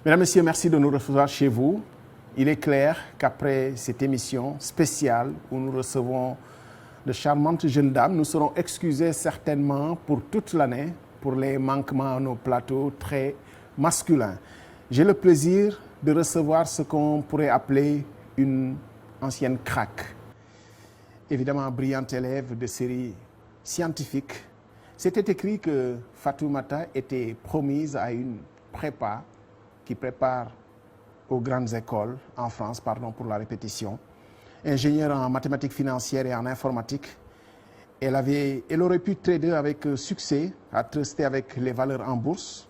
Mesdames, Messieurs, merci de nous recevoir chez vous. Il est clair qu'après cette émission spéciale où nous recevons de charmantes jeunes dames, nous serons excusés certainement pour toute l'année pour les manquements à nos plateaux très masculins. J'ai le plaisir de recevoir ce qu'on pourrait appeler une ancienne craque. Évidemment, brillante élève de série scientifique. C'était écrit que Fatoumata était promise à une prépa qui prépare aux grandes écoles en France, pardon pour la répétition. Ingénieure en mathématiques financières et en informatique, elle aurait pu trader avec succès, à truster avec les valeurs en bourse,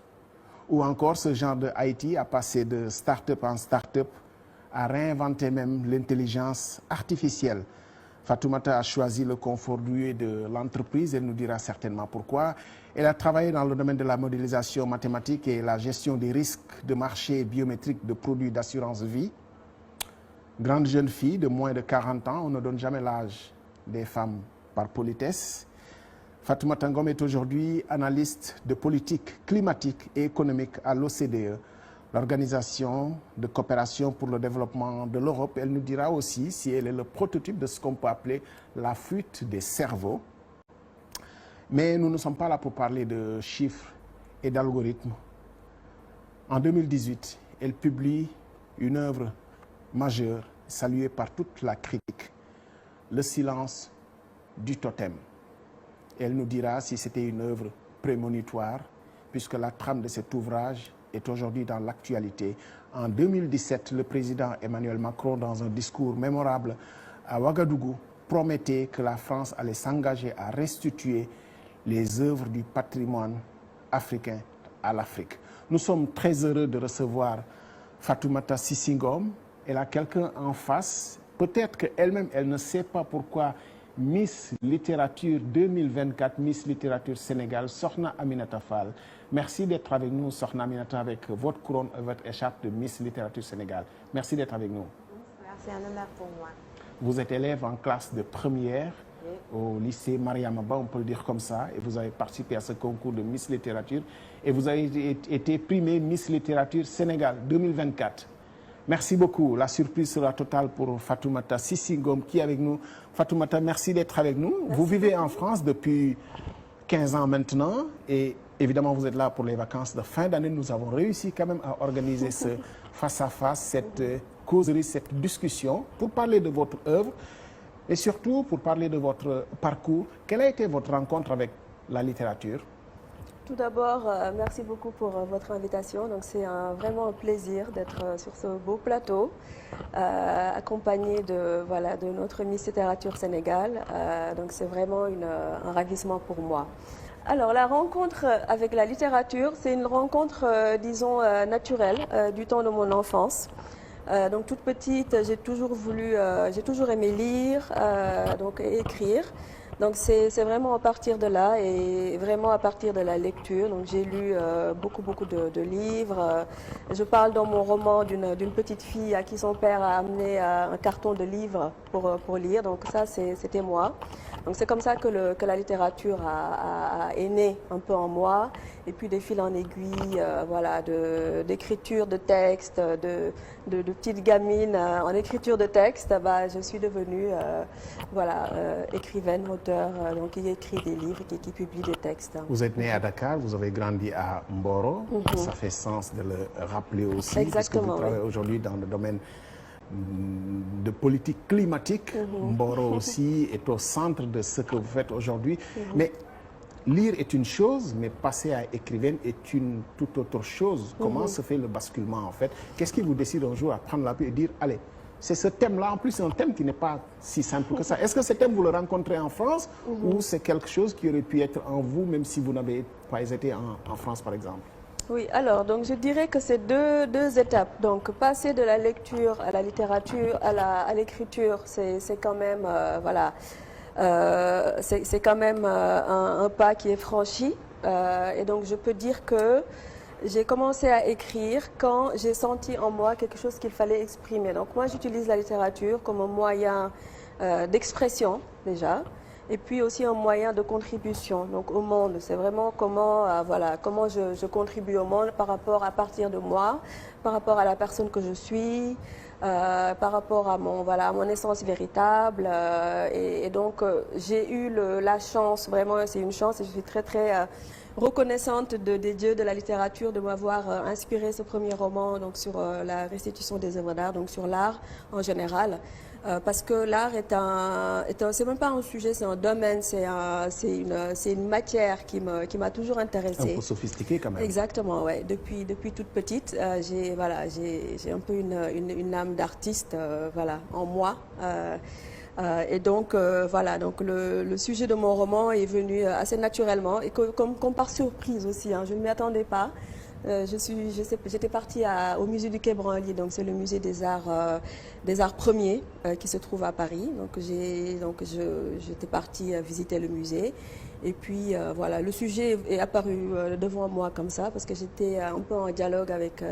ou encore ce genre de IT à passer de start-up en start-up, à réinventer même l'intelligence artificielle. Fatoumata a choisi le confort douillet de l'entreprise, elle nous dira certainement pourquoi. Elle a travaillé dans le domaine de la modélisation mathématique et la gestion des risques de marché biométriques de produits d'assurance vie. Grande jeune fille de moins de 40 ans, on ne donne jamais l'âge des femmes par politesse. Fatoumata Ngom est aujourd'hui analyste de politique climatique et économique à l'OCDE, l'Organisation de coopération pour le développement de l'Europe. Elle nous dira aussi si elle est le prototype de ce qu'on peut appeler la fuite des cerveaux. Mais nous ne sommes pas là pour parler de chiffres et d'algorithmes. En 2018, elle publie une œuvre majeure, saluée par toute la critique, Le silence du totem. Elle nous dira si c'était une œuvre prémonitoire, puisque la trame de cet ouvrage est aujourd'hui dans l'actualité. En 2017, le président Emmanuel Macron, dans un discours mémorable à Ouagadougou, promettait que la France allait s'engager à restituer les œuvres du patrimoine africain à l'Afrique. Nous sommes très heureux de recevoir Fatoumata Sissi Ngom. Elle a quelqu'un en face. Peut-être qu'elle-même, elle ne sait pas pourquoi Miss Littérature 2024, Miss Littérature Sénégal, Sokhna Aminata Fall. Merci d'être avec nous, Sokhna Aminata, avec votre couronne et votre écharpe de Miss Littérature Sénégal. Merci d'être avec nous. C'est un honneur pour moi. Vous êtes élève en classe de première au lycée Mariama Ba, on peut le dire comme ça, et vous avez participé à ce concours de Miss Littérature et vous avez été primée Miss Littérature Sénégal 2024. Merci beaucoup. La surprise sera totale pour Fatoumata Sissi Ngom qui est avec nous. Fatoumata, merci d'être avec nous. Merci. Vous vivez en France depuis 15 ans maintenant et évidemment vous êtes là pour les vacances de fin d'année. Nous avons réussi quand même à organiser ce face-à-face, cette causerie, cette discussion pour parler de votre œuvre et surtout pour parler de votre parcours. Quelle a été votre rencontre avec la littérature? Tout d'abord, merci beaucoup pour votre invitation. Donc, c'est vraiment un plaisir d'être sur ce beau plateau, accompagné de notre Miss Littérature Sénégal. Donc, c'est vraiment un ravissement pour moi. Alors, la rencontre avec la littérature, c'est une rencontre, disons, naturelle du temps de mon enfance. Donc, toute petite, j'ai toujours aimé lire, donc écrire. Donc c'est vraiment à partir de là et vraiment à partir de la lecture. Donc j'ai lu beaucoup de livres. Je parle dans mon roman d'une petite fille à qui son père a amené un carton de livres pour lire. Donc ça c'était moi. Donc c'est comme ça que la littérature est née un peu en moi. Et puis de fil en aiguille, voilà, d'écriture de textes, de petite gamine en écriture de textes, je suis devenue écrivaine, auteur, donc qui écrit des livres, qui publie des textes. Vous êtes née à Dakar, vous avez grandi à Mboro, ça fait sens de le rappeler aussi, exactement, puisque vous travaillez aujourd'hui dans le domaine de politique climatique. Mboro aussi est au centre de ce que vous faites aujourd'hui. Mais lire est une chose, mais passer à écrivaine est une toute autre chose. Comment se fait le basculement en fait? Qu'est-ce qui vous décide un jour à prendre l'appui et dire, allez, c'est ce thème-là, en plus c'est un thème qui n'est pas si simple que ça. Est-ce que ce thème, vous le rencontrez en France ou c'est quelque chose qui aurait pu être en vous, même si vous n'avez pas été en France par exemple? Oui, alors donc je dirais que c'est deux étapes. Donc passer de la lecture à la littérature, à l'écriture, c'est quand même c'est quand même un pas qui est franchi. Et donc je peux dire que j'ai commencé à écrire quand j'ai senti en moi quelque chose qu'il fallait exprimer. Donc moi j'utilise la littérature comme un moyen d'expression déjà. et puis aussi un moyen de contribution donc au monde. C'est vraiment comment comment je contribue au monde par rapport à partir de moi, par rapport à la personne que je suis, par rapport à mon essence véritable. Et donc j'ai eu la chance, vraiment c'est une chance, et je suis très reconnaissante des dieux de la littérature de m'avoir inspiré ce premier roman donc sur la restitution des œuvres d'art, donc sur l'art en général. Parce que l'art c'est même pas un sujet, c'est un domaine, c'est une matière qui m'a toujours intéressée. Un peu sophistiqué quand même. Exactement, ouais. Depuis toute petite, j'ai un peu une âme d'artiste, en moi. Et donc donc le sujet de mon roman est venu assez naturellement et comme par surprise aussi. Je ne m'y attendais pas. J'étais partie au musée du Quai Branly, donc c'est le musée des arts premiers qui se trouve à Paris. Donc j'étais partie visiter le musée. Et puis le sujet est apparu devant moi comme ça parce que j'étais un peu en dialogue avec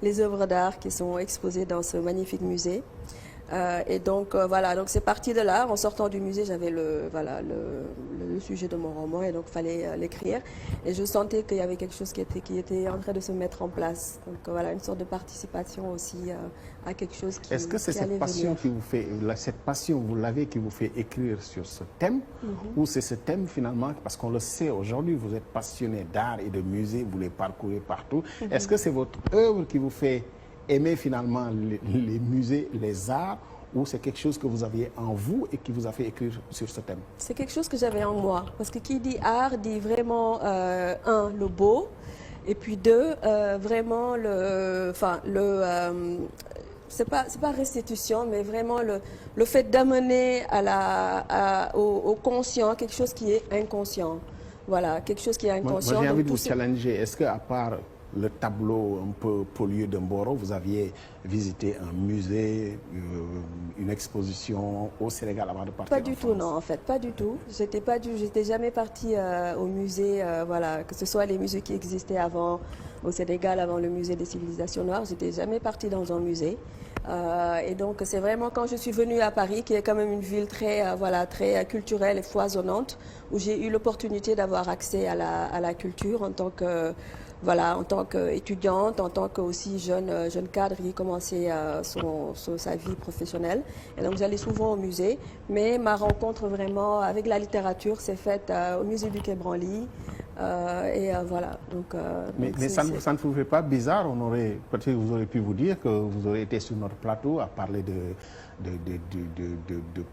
les œuvres d'art qui sont exposées dans ce magnifique musée. Et donc donc c'est parti de là. En sortant du musée, j'avais le sujet de mon roman et donc il fallait l'écrire. Et je sentais qu'il y avait quelque chose qui était en train de se mettre en place. Donc une sorte de participation aussi à quelque chose qui Est-ce que c'est cette passion qui vous fait, vous l'avez, qui vous fait écrire sur ce thème, ou c'est ce thème finalement, parce qu'on le sait aujourd'hui, vous êtes passionné d'art et de musée, vous les parcourez partout. Est-ce que c'est votre œuvre qui vous fait aimer finalement les musées, les arts, ou c'est quelque chose que vous aviez en vous et qui vous a fait écrire sur ce thème? C'est quelque chose que j'avais en moi, parce que qui dit art dit vraiment, le beau, et puis deux, vraiment c'est pas restitution, mais vraiment le fait d'amener au conscient quelque chose qui est inconscient. Voilà, quelque chose qui est inconscient. Moi j'ai envie de vous challenger. Est-ce qu'à part le tableau un peu pollué de Mboro, vous aviez visité un musée, une exposition au Sénégal avant de partir? Pas du tout, non, en fait, pas du tout. J'étais jamais partie au musée, que ce soit les musées qui existaient avant au Sénégal, avant le musée des civilisations noires, j'étais jamais partie dans un musée. Et donc c'est vraiment quand je suis venue à Paris, qui est quand même une ville très culturelle et foisonnante, où j'ai eu l'opportunité d'avoir accès à la culture en tant qu'étudiante, en tant que aussi jeune cadre qui commençait sa vie professionnelle. Et donc j'allais souvent au musée, mais ma rencontre vraiment avec la littérature s'est faite au musée du Quai Branly. Mais ça ne vous fait pas bizarre? Peut-être que vous aurez pu vous dire que vous aurez été sur notre plateau à parler de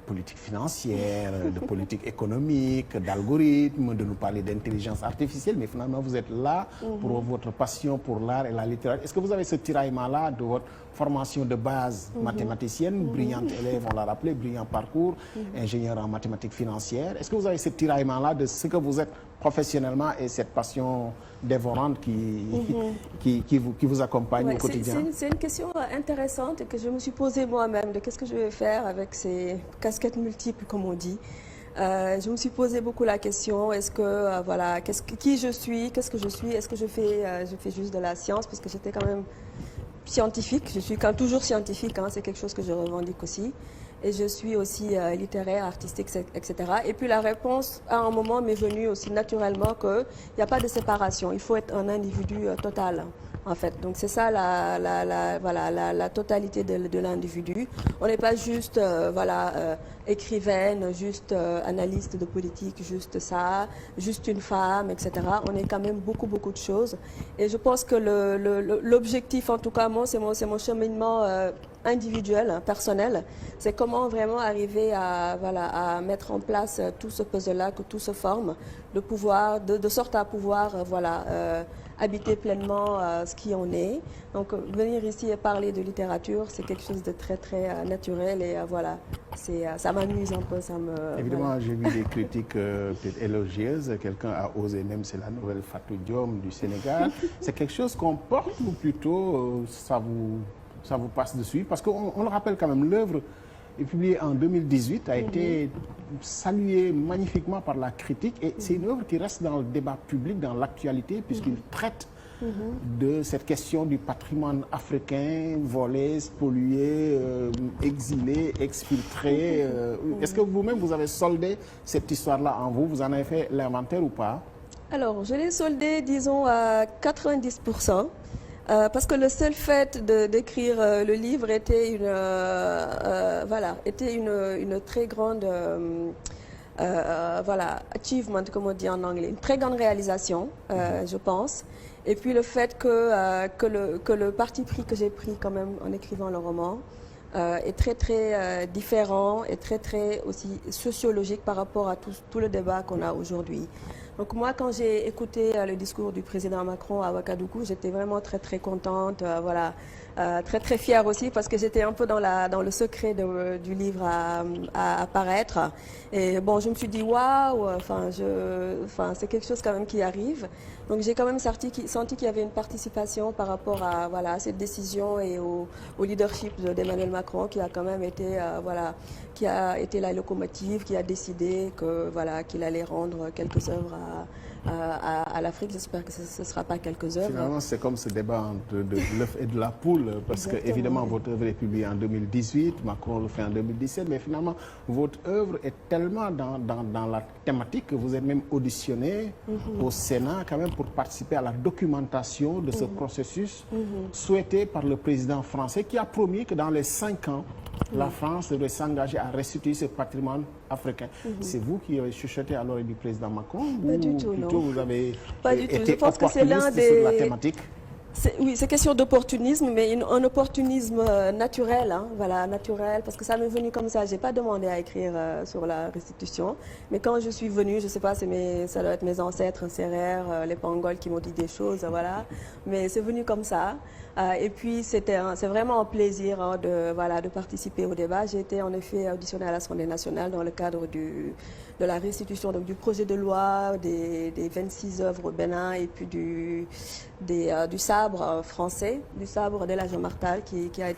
politique financière, de politique économique, d'algorithmes, de nous parler d'intelligence artificielle, mais finalement vous êtes là pour votre passion pour l'art et la littérature. Est-ce que vous avez ce tiraillement-là de votre formation de base mathématicienne, brillante élève, on l'a rappelé, brillant parcours, ingénieur en mathématiques financières? Est-ce que vous avez ce tiraillement-là de ce que vous êtes professionnellement et cette passion dévorante qui vous accompagne au quotidien? C'est une question intéressante que je me suis posée moi-même, de qu'est-ce que je vais faire avec ces casquettes multiples, comme on dit. Je me suis posé beaucoup la question, est-ce que, qui je suis, qu'est-ce que je suis, est-ce que je fais juste de la science, parce que j'étais quand même scientifique, je suis toujours scientifique, c'est quelque chose que je revendique aussi. Et je suis aussi littéraire, artistique, etc. Et puis la réponse, à un moment, m'est venue aussi naturellement qu'il n'y a pas de séparation. Il faut être un individu total, en fait. Donc c'est ça la totalité de l'individu. On n'est pas juste écrivaine, juste analyste de politique, juste ça, juste une femme, etc. On est quand même beaucoup de choses. Et je pense que l'objectif, en tout cas, c'est mon cheminement individuel, personnel. C'est comment vraiment arriver à mettre en place tout ce puzzle-là, que tout se forme, de sorte à pouvoir habiter pleinement ce qui on est. Donc venir ici et parler de littérature, c'est quelque chose de très naturel et ça m'amuse un peu. Évidemment, j'ai vu des critiques peut-être élogieuses. Quelqu'un a osé même, c'est la nouvelle Fatou Diom du Sénégal. C'est quelque chose qu'on porte ou plutôt ça vous passe dessus? Parce qu'on le rappelle quand même, l'œuvre publiée en 2018 a été saluée magnifiquement par la critique et c'est une œuvre qui reste dans le débat public, dans l'actualité, puisqu'il traite de cette question du patrimoine africain volé, spolié, exilé, exfiltré. Est-ce que vous-même, vous avez soldé cette histoire-là en vous? Vous en avez fait l'inventaire ou pas? Alors, je l'ai soldé, disons, à 90%. Parce que le seul fait d'écrire le livre était une très grande achievement, comme on dit en anglais, une très grande réalisation, je pense. Et puis le fait que le parti pris que j'ai pris quand même en écrivant le roman est très très différent et très très aussi sociologique par rapport à tout le débat qu'on a aujourd'hui. Donc moi, quand j'ai écouté le discours du président Macron à Ouagadougou, j'étais vraiment très très contente, très très fière aussi parce que j'étais un peu dans le secret du livre à paraître. Et bon, je me suis dit waouh, c'est quelque chose quand même qui arrive. Donc j'ai quand même senti qu'il y avait une participation par rapport à cette décision et au leadership d'Emmanuel Macron qui a quand même été qui a été la locomotive, qui a décidé qu'il allait rendre quelques œuvres à l'Afrique. J'espère que ce ne sera pas quelques œuvres. Finalement, c'est comme ce débat entre de l'œuf et de la poule, parce que évidemment votre œuvre est publiée en 2018, Macron le fait en 2017, mais finalement votre œuvre est tellement dans la thématique que vous êtes même auditionné au Sénat quand même pour participer à la documentation de ce processus souhaité par le président français qui a promis que dans les 5 ans, la France devrait s'engager à restituer ce patrimoine africain. C'est vous qui avez chuchoté à l'oreille du président Macron ou du tout, non. Vous avez pas du été tout. Je pense que c'est l'un des... sur la thématique? Oui, c'est question d'opportunisme, mais un opportunisme naturel, naturel, parce que ça m'est venu comme ça. Je n'ai pas demandé à écrire sur la restitution, mais quand je suis venue, je ne sais pas, ça doit être mes ancêtres, Sérères, les Pangols qui m'ont dit des choses, mais c'est venu comme ça. Et puis c'est vraiment un plaisir de participer au débat. J'ai été en effet auditionnée à l'Assemblée nationale dans le cadre de la restitution, donc du projet de loi des 26 œuvres au Bénin et puis du sabre français, du sabre de la Jean-Martal qui a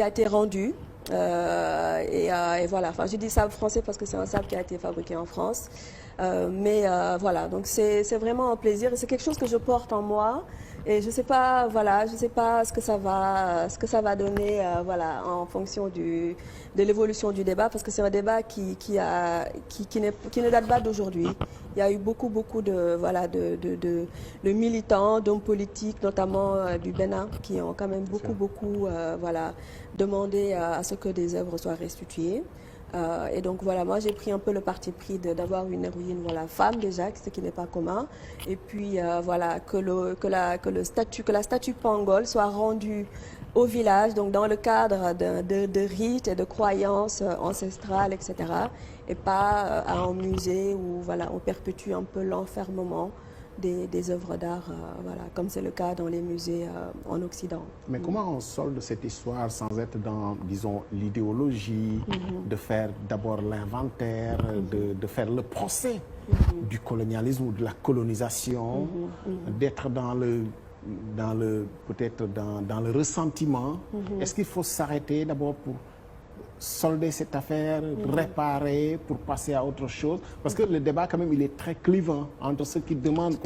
été rendu. Et voilà, enfin je dis sabre français parce que c'est un sabre qui a été fabriqué en France. Donc c'est vraiment un plaisir et c'est quelque chose que je porte en moi. Et je sais pas ce que ça va donner, en fonction de l'évolution du débat, parce que c'est un débat qui ne date pas d'aujourd'hui. Il y a eu beaucoup de militants, d'hommes politiques, notamment du Bénin, qui ont quand même beaucoup demandé à ce que des œuvres soient restituées. Et donc moi j'ai pris un peu le parti pris d'avoir une héroïne femme déjà, ce qui n'est pas commun, et puis que la statue Pangol soit rendue au village, donc dans le cadre de rites et de croyances ancestrales, etc. Et pas à un musée où on perpétue un peu l'enfermement des œuvres d'art, comme c'est le cas dans les musées en Occident. Mais comment on solde cette histoire sans être dans, disons, l'idéologie, de faire d'abord l'inventaire, de faire le procès du colonialisme ou de la colonisation, d'être peut-être dans le ressentiment? Est-ce qu'il faut s'arrêter d'abord pour solder cette affaire, réparer pour passer à autre chose? Parce que le débat, quand même, il est très clivant entre ceux qui demandent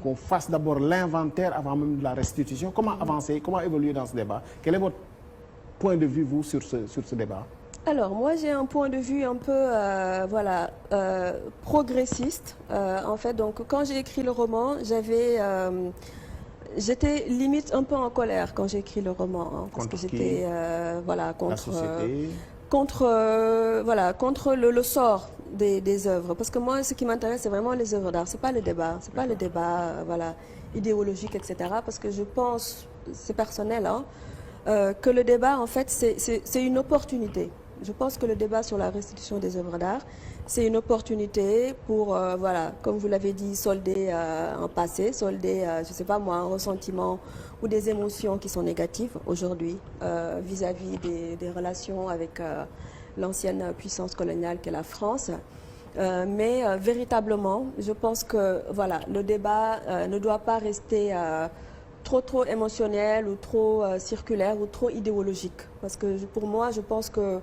qu'on fasse d'abord l'inventaire avant même de la restitution. Comment avancer, comment évoluer dans ce débat? Quel est votre point de vue, vous, sur ce débat? Alors, moi, j'ai un point de vue un peu, progressiste. En fait, donc, quand j'ai écrit le roman, j'étais limite un peu en colère quand j'ai écrit le roman, parce que j'étais contre le sort des œuvres. Parce que moi, ce qui m'intéresse, c'est vraiment les œuvres d'art. C'est pas le débat, idéologique, etc. Parce que je pense, c'est personnel, que le débat, en fait, c'est une opportunité. Je pense que le débat sur la restitution des œuvres d'art, c'est une opportunité pour, comme vous l'avez dit, solder un passé, solder, je ne sais pas moi, un ressentiment ou des émotions qui sont négatives aujourd'hui vis-à-vis des relations avec l'ancienne puissance coloniale qu'est la France. Mais véritablement, je pense que le débat ne doit pas rester trop émotionnel ou trop circulaire ou trop idéologique. Parce que pour moi, je pense que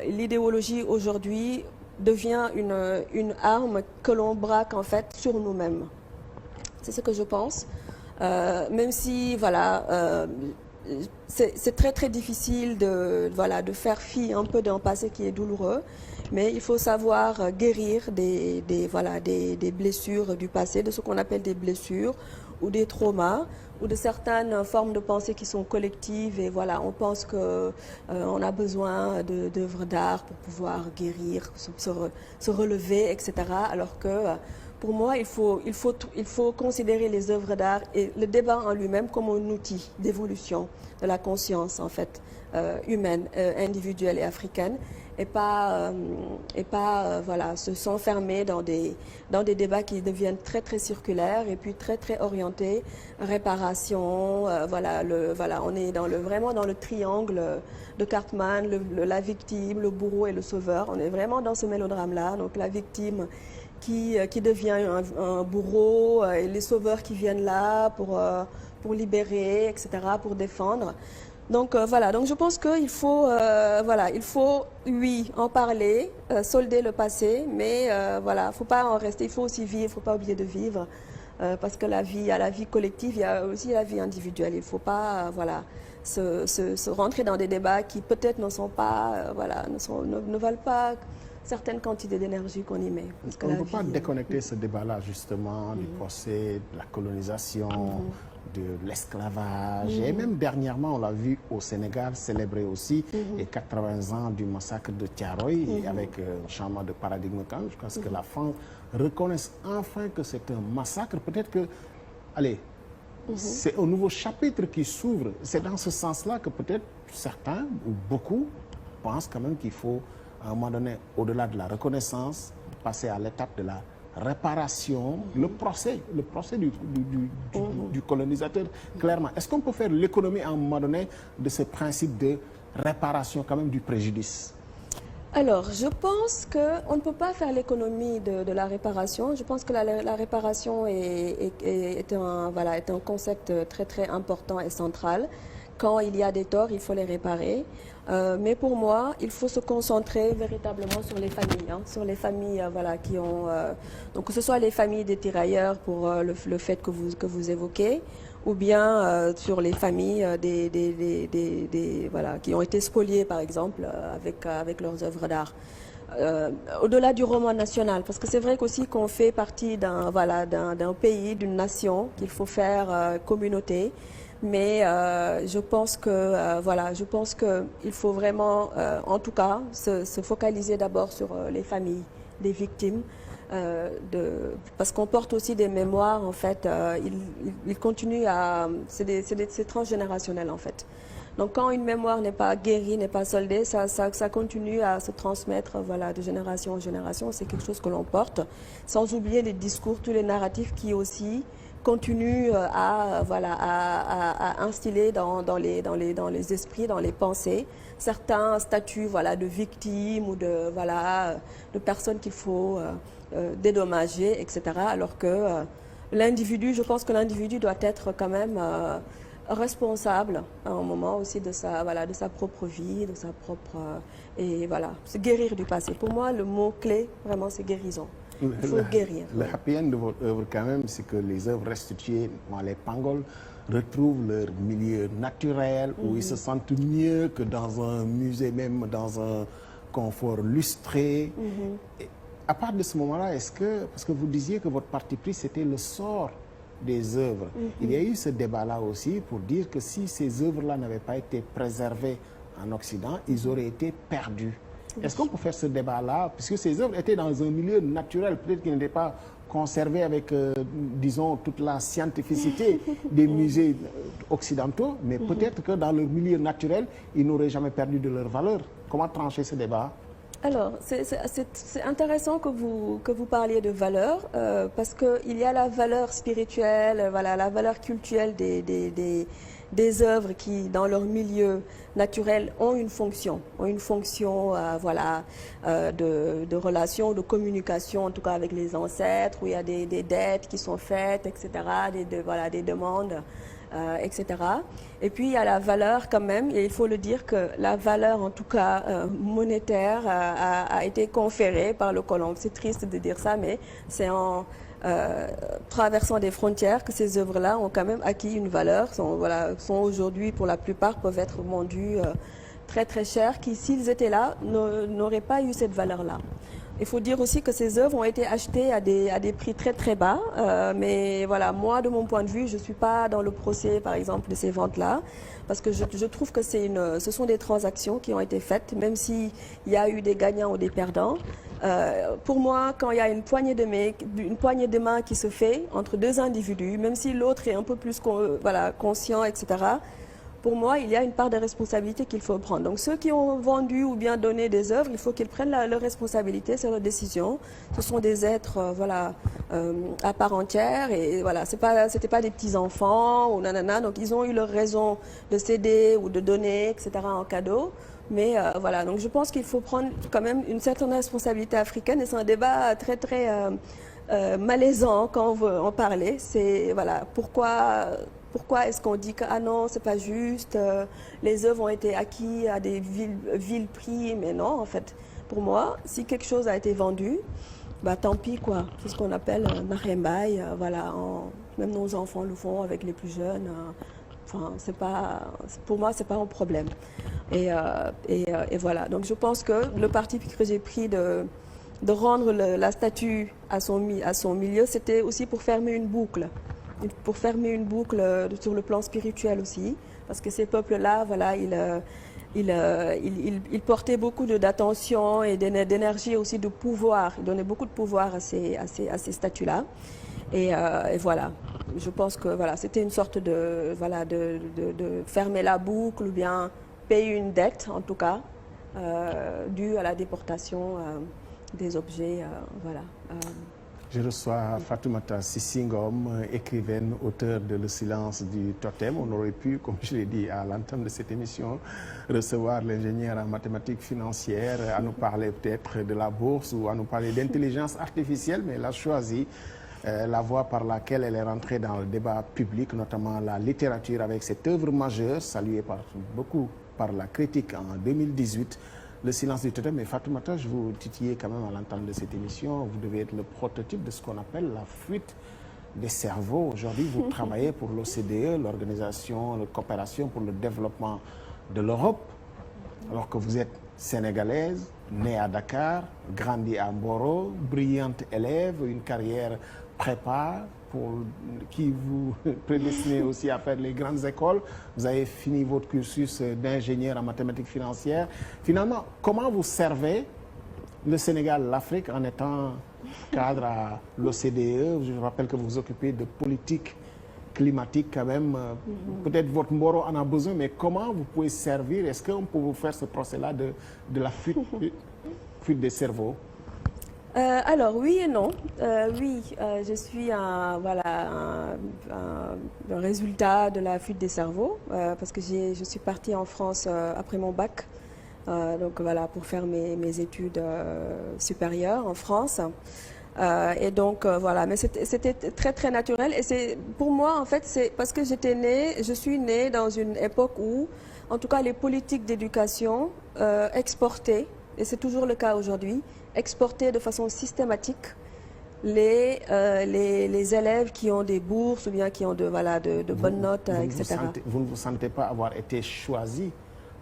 l'idéologie aujourd'hui devient une arme que l'on braque en fait sur nous-mêmes. C'est ce que je pense. Même si, voilà, c'est très très difficile de faire fi un peu d'un passé qui est douloureux, mais il faut savoir guérir des blessures du passé, de ce qu'on appelle des blessures ou des traumas, ou de certaines formes de pensée qui sont collectives, et voilà, on pense que on a besoin d'œuvres d'art pour pouvoir guérir, se relever, etc. Alors que pour moi, il faut considérer les œuvres d'art et le débat en lui-même comme un outil d'évolution de la conscience, en fait, humaine, individuelle et africaine, et pas voilà, s'enfermer dans des débats qui deviennent très très circulaires et puis très très orientés réparation. Voilà, on est vraiment dans le triangle de Cartman, la victime, le bourreau et le sauveur. On est vraiment dans ce mélodrame-là. Donc la victime qui devient un bourreau, et les sauveurs qui viennent là pour libérer, etc., pour défendre. Donc voilà, donc je pense qu'il faut, oui, en parler, solder le passé, mais voilà, faut pas en rester, il faut aussi vivre, il faut pas oublier de vivre, parce que il y a la vie collective, il y a aussi la vie individuelle. Il faut pas, voilà, se rentrer dans des débats qui peut-être ne sont pas, ne valent pas certaines quantités d'énergie qu'on y met. Parce que on ne peut pas déconnecter ce débat-là, justement, du procès, de la colonisation, de l'esclavage. Et même dernièrement, on l'a vu au Sénégal, célébrer aussi les 80 ans du massacre de Thiaroye, avec un changement de paradigme quand même. Je pense que la France reconnaisse enfin que c'est un massacre. Peut-être que, allez, c'est un nouveau chapitre qui s'ouvre. C'est dans ce sens-là que peut-être certains, ou beaucoup, pensent quand même qu'il faut, à un moment donné, au-delà de la reconnaissance, passer à l'étape de la réparation, le procès du colonisateur, clairement. Est-ce qu'on peut faire l'économie à un moment donné de ce principe de réparation quand même du préjudice? Alors, je pense qu'on ne peut pas faire l'économie de la réparation. Je pense que la réparation est un concept très très important et central. Quand il y a des torts, il faut les réparer. Mais pour moi, il faut se concentrer véritablement sur les familles, qui ont, donc que ce soit les familles des tirailleurs pour le fait que vous évoquez, ou bien sur les familles qui ont été spoliées, par exemple, avec leurs œuvres d'art. Au-delà du roman national, parce que c'est vrai qu'aussi qu'on fait partie d'un pays, d'une nation, qu'il faut faire communauté. Mais je pense qu'il faut vraiment, en tout cas, se focaliser d'abord sur les familles des victimes, parce qu'on porte aussi des mémoires, en fait, il continue c'est transgénérationnel, en fait. Donc quand une mémoire n'est pas guérie, n'est pas soldée, ça continue à se transmettre, de génération en génération. C'est quelque chose que l'on porte, sans oublier les discours, tous les narratifs qui aussi continue à instiller dans les esprits, dans les pensées, certains statuts de victimes ou de personnes qu'il faut dédommager, etc. Alors que l'individu, je pense que l'individu doit être quand même responsable à un moment aussi de sa propre vie, de sa propre... et voilà, se guérir du passé. Pour moi, le mot-clé, vraiment, c'est guérison. Il faut guérir. Le happy end de votre œuvre, quand même, c'est que les œuvres restituées, les Pangols, retrouvent leur milieu naturel, où ils se sentent mieux que dans un musée, même dans un confort lustré. Et à part de ce moment-là, parce que vous disiez que votre parti pris, c'était le sort des œuvres. Il y a eu ce débat-là aussi pour dire que si ces œuvres-là n'avaient pas été préservées en Occident, ils auraient été perdus. Est-ce qu'on peut faire ce débat-là? Puisque ces œuvres étaient dans un milieu naturel, peut-être qu'ils n'étaient pas conservés avec, disons, toute la scientificité des musées occidentaux, mais peut-être que dans leur milieu naturel, ils n'auraient jamais perdu de leur valeur. Comment trancher ce débat? Alors, c'est intéressant que vous parliez de valeur, parce qu'il y a la valeur spirituelle, la valeur culturelle des œuvres qui, dans leur milieu naturel, ont une fonction de relation, de communication, en tout cas avec les ancêtres, où il y a des dettes qui sont faites, etc., des demandes, etc. Et puis il y a la valeur quand même, et il faut le dire que la valeur, en tout cas monétaire, a été conférée par le colon. C'est triste de dire ça, mais c'est traversant des frontières, que ces œuvres-là ont quand même acquis une valeur, sont aujourd'hui pour la plupart peuvent être vendues très très cher, qui s'ils étaient là n'auraient pas eu cette valeur-là. Il faut dire aussi que ces œuvres ont été achetées à des prix très très bas, mais voilà, moi de mon point de vue, je ne suis pas dans le procès par exemple de ces ventes-là, parce que je trouve que ce sont des transactions qui ont été faites, même s'il y a eu des gagnants ou des perdants. Pour moi, quand il y a une poignée de main qui se fait entre deux individus, même si l'autre est un peu plus conscient, etc., pour moi, il y a une part de responsabilité qu'il faut prendre. Donc ceux qui ont vendu ou bien donné des œuvres, il faut qu'ils prennent leur responsabilité, c'est leur décision. Ce sont des êtres à part entière et voilà, c'était pas des petits-enfants ou nanana, donc ils ont eu leur raison de céder ou de donner, etc. en cadeau. Mais voilà, donc je pense qu'il faut prendre quand même une certaine responsabilité africaine et c'est un débat très très malaisant quand on veut en parler. C'est voilà, pourquoi est-ce qu'on dit que ah non, c'est pas juste, les œuvres ont été acquises à des vils prix, mais non, en fait, pour moi, si quelque chose a été vendu, bah tant pis quoi, c'est ce qu'on appelle narembaï, voilà, même nos enfants le font avec les plus jeunes, enfin, pour moi, c'est pas un problème. Et voilà, donc je pense que le parti que j'ai pris de rendre la statue à son milieu, c'était aussi pour fermer une boucle. Sur le plan spirituel aussi, parce que ces peuples-là, voilà, ils portaient beaucoup d'attention et d'énergie aussi de pouvoir. Ils donnaient beaucoup de pouvoir à ces statues-là. Et voilà, je pense que voilà, c'était une sorte de fermer la boucle ou bien payer une dette, en tout cas, due à la déportation des objets, voilà. Je reçois Fatoumata Sissi Ngom, écrivaine, auteure de Le silence du totem. On aurait pu, comme je l'ai dit à l'entame de cette émission, recevoir l'ingénieur en mathématiques financières, à nous parler peut-être de la bourse ou à nous parler d'intelligence artificielle, mais elle a choisi la voie par laquelle elle est rentrée dans le débat public, notamment la littérature, avec cette œuvre majeure, saluée beaucoup par la critique en 2018, Le silence du totem. Mais Fatoumata, je vous titillais quand même à l'entame de cette émission. Vous devez être le prototype de ce qu'on appelle la fuite des cerveaux. Aujourd'hui, vous travaillez pour l'OCDE, l'Organisation de coopération pour le développement de l'Europe, alors que vous êtes sénégalaise, née à Dakar, grandie à Mboro, brillante élève, une carrière prépa qui vous prédestinez aussi à faire les grandes écoles. Vous avez fini votre cursus d'ingénieur en mathématiques financières. Finalement, comment vous servez le Sénégal, l'Afrique, en étant cadre à l'OCDE? Je rappelle que vous vous occupez de politique climatique quand même. Peut-être votre Mboro en a besoin, mais comment vous pouvez servir? Est-ce qu'on peut vous faire ce procès-là de la fuite des cerveaux? Alors oui et non. Oui, je suis un résultat de la fuite des cerveaux parce que je suis partie en France après mon bac, donc voilà, pour faire mes études supérieures en France. Et donc voilà, mais c'était très très naturel et c'est pour moi en fait c'est parce que je suis née dans une époque où en tout cas les politiques d'éducation exportaient, et c'est toujours le cas aujourd'hui, exporter de façon systématique les élèves qui ont des bourses ou bien qui ont de bonnes notes, etc. Vous ne vous sentez pas avoir été choisi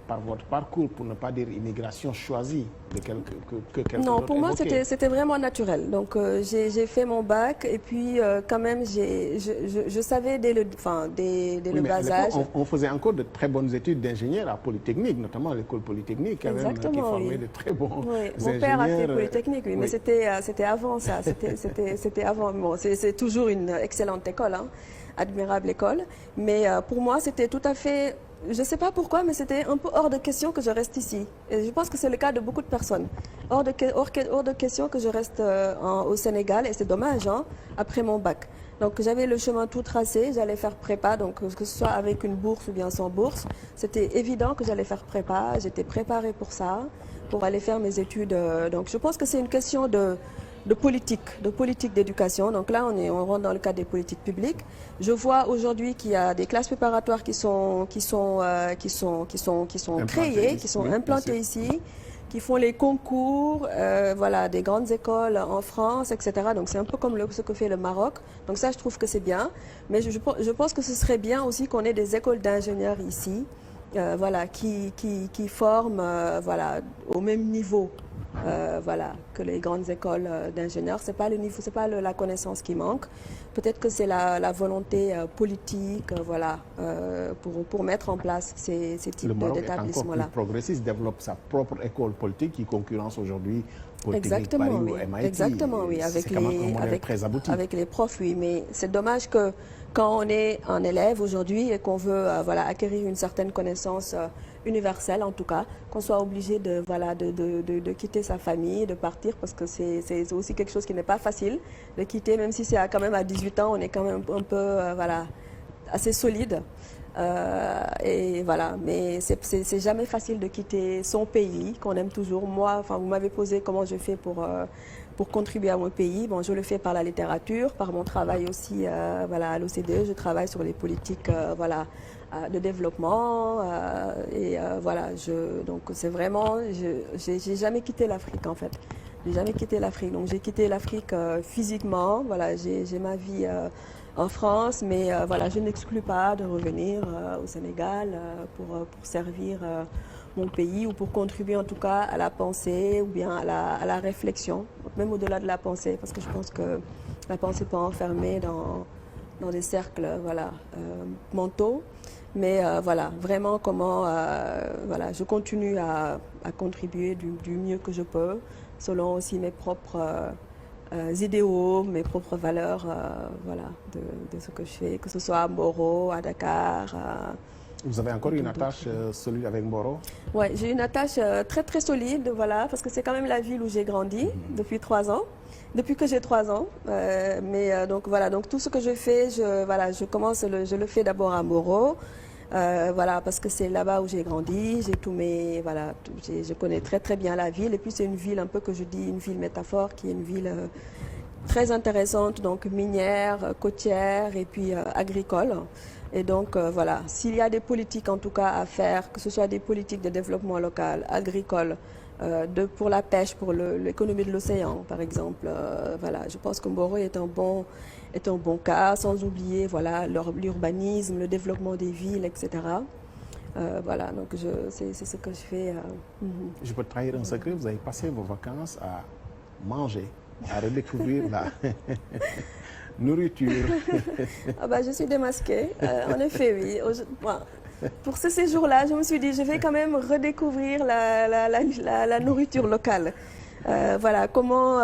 par votre parcours, pour ne pas dire immigration choisie de quelqu'un Non, d'autre pour moi évoqué. c'était vraiment naturel. Donc j'ai fait mon bac et puis quand même je savais dès le bas âge. On faisait encore de très bonnes études d'ingénieur à Polytechnique, notamment à l'école Polytechnique, quand même, qui formait de très bons ingénieurs. Mon père a fait Polytechnique, oui, mais c'était avant ça. C'était avant. Bon, c'est toujours une excellente école, hein, admirable école. Mais pour moi, c'était tout à fait. Je ne sais pas pourquoi, mais c'était un peu hors de question que je reste ici. Et je pense que c'est le cas de beaucoup de personnes. Hors de question que je reste au Sénégal, et c'est dommage, hein, après mon bac. Donc j'avais le chemin tout tracé, j'allais faire prépa, donc que ce soit avec une bourse ou bien sans bourse. C'était évident que j'allais faire prépa, j'étais préparée pour ça, pour aller faire mes études. Donc je pense que c'est une question de politique d'éducation. Donc là, on rentre dans le cadre des politiques publiques. Je vois aujourd'hui qu'il y a des classes préparatoires qui sont créées, qui sont implantées ici, qui font les concours voilà, des grandes écoles en France, etc. Donc c'est un peu comme ce que fait le Maroc. Donc ça, je trouve que c'est bien. Mais je pense que ce serait bien aussi qu'on ait des écoles d'ingénieurs ici, voilà, qui forment voilà, au même niveau. Voilà, que les grandes écoles d'ingénieurs, c'est pas le niveau, c'est pas la connaissance qui manque. Peut-être que c'est la volonté politique, voilà, pour mettre en place ces types d'établissements-là. Le Maroc est encore plus progressiste, développe sa propre école politique qui concurrence aujourd'hui Polytechnique Paris oui. ou MIT. Exactement, oui, avec les profs, oui. Mais c'est dommage que quand on est un élève aujourd'hui et qu'on veut voilà, acquérir une certaine connaissance universelle en tout cas, qu'on soit obligé de, voilà, de quitter sa famille, de partir, parce que c'est aussi quelque chose qui n'est pas facile de quitter, même si c'est quand même à 18 ans, on est quand même un peu voilà, assez solide. Et voilà, mais c'est jamais facile de quitter son pays qu'on aime toujours. Moi, enfin, vous m'avez posé comment je fais pour contribuer à mon pays. Bon, je le fais par la littérature, par mon travail aussi voilà, à l'OCDE. Je travaille sur les politiques voilà, de développement. Voilà, donc c'est vraiment, j'ai jamais quitté l'Afrique en fait. J'ai jamais quitté l'Afrique. Donc j'ai quitté l'Afrique physiquement. Voilà, j'ai ma vie en France, mais voilà, je n'exclus pas de revenir au Sénégal pour servir mon pays ou pour contribuer en tout cas à la pensée ou bien à la réflexion, même au-delà de la pensée, parce que je pense que la pensée peut enfermer dans des cercles voilà, mentaux. Mais voilà, vraiment comment voilà, je continue à contribuer du mieux que je peux, selon aussi mes propres idéaux, mes propres valeurs voilà, de ce que je fais, que ce soit à Mboro, à Dakar. Vous avez encore une attache solide avec Mboro? Oui, j'ai une attache très très solide, voilà, parce que c'est quand même la ville où j'ai grandi depuis 3 ans. Depuis que j'ai 3 ans, donc voilà, donc tout ce que je fais, je le fais d'abord à Mboro. Voilà, parce que c'est là-bas où j'ai grandi, j'ai tous mes, voilà, je connais très très bien la ville, et puis c'est une ville un peu que je dis une ville métaphore, qui est une ville très intéressante, donc minière, côtière et puis agricole. Et donc voilà, s'il y a des politiques en tout cas à faire, que ce soit des politiques de développement local, agricole, pour la pêche, pour l'économie de l'océan par exemple, voilà, je pense que Mboro est un bon cas, sans oublier voilà, l'urbanisme, le développement des villes, etc. Voilà, donc c'est ce que je fais. Je peux te trahir un secret, vous avez passé vos vacances à manger, à redécouvrir la nourriture. Ah bah, je suis démasquée, en effet, oui. Pour ce séjour-là, je me suis dit, je vais quand même redécouvrir la nourriture locale. Voilà, comment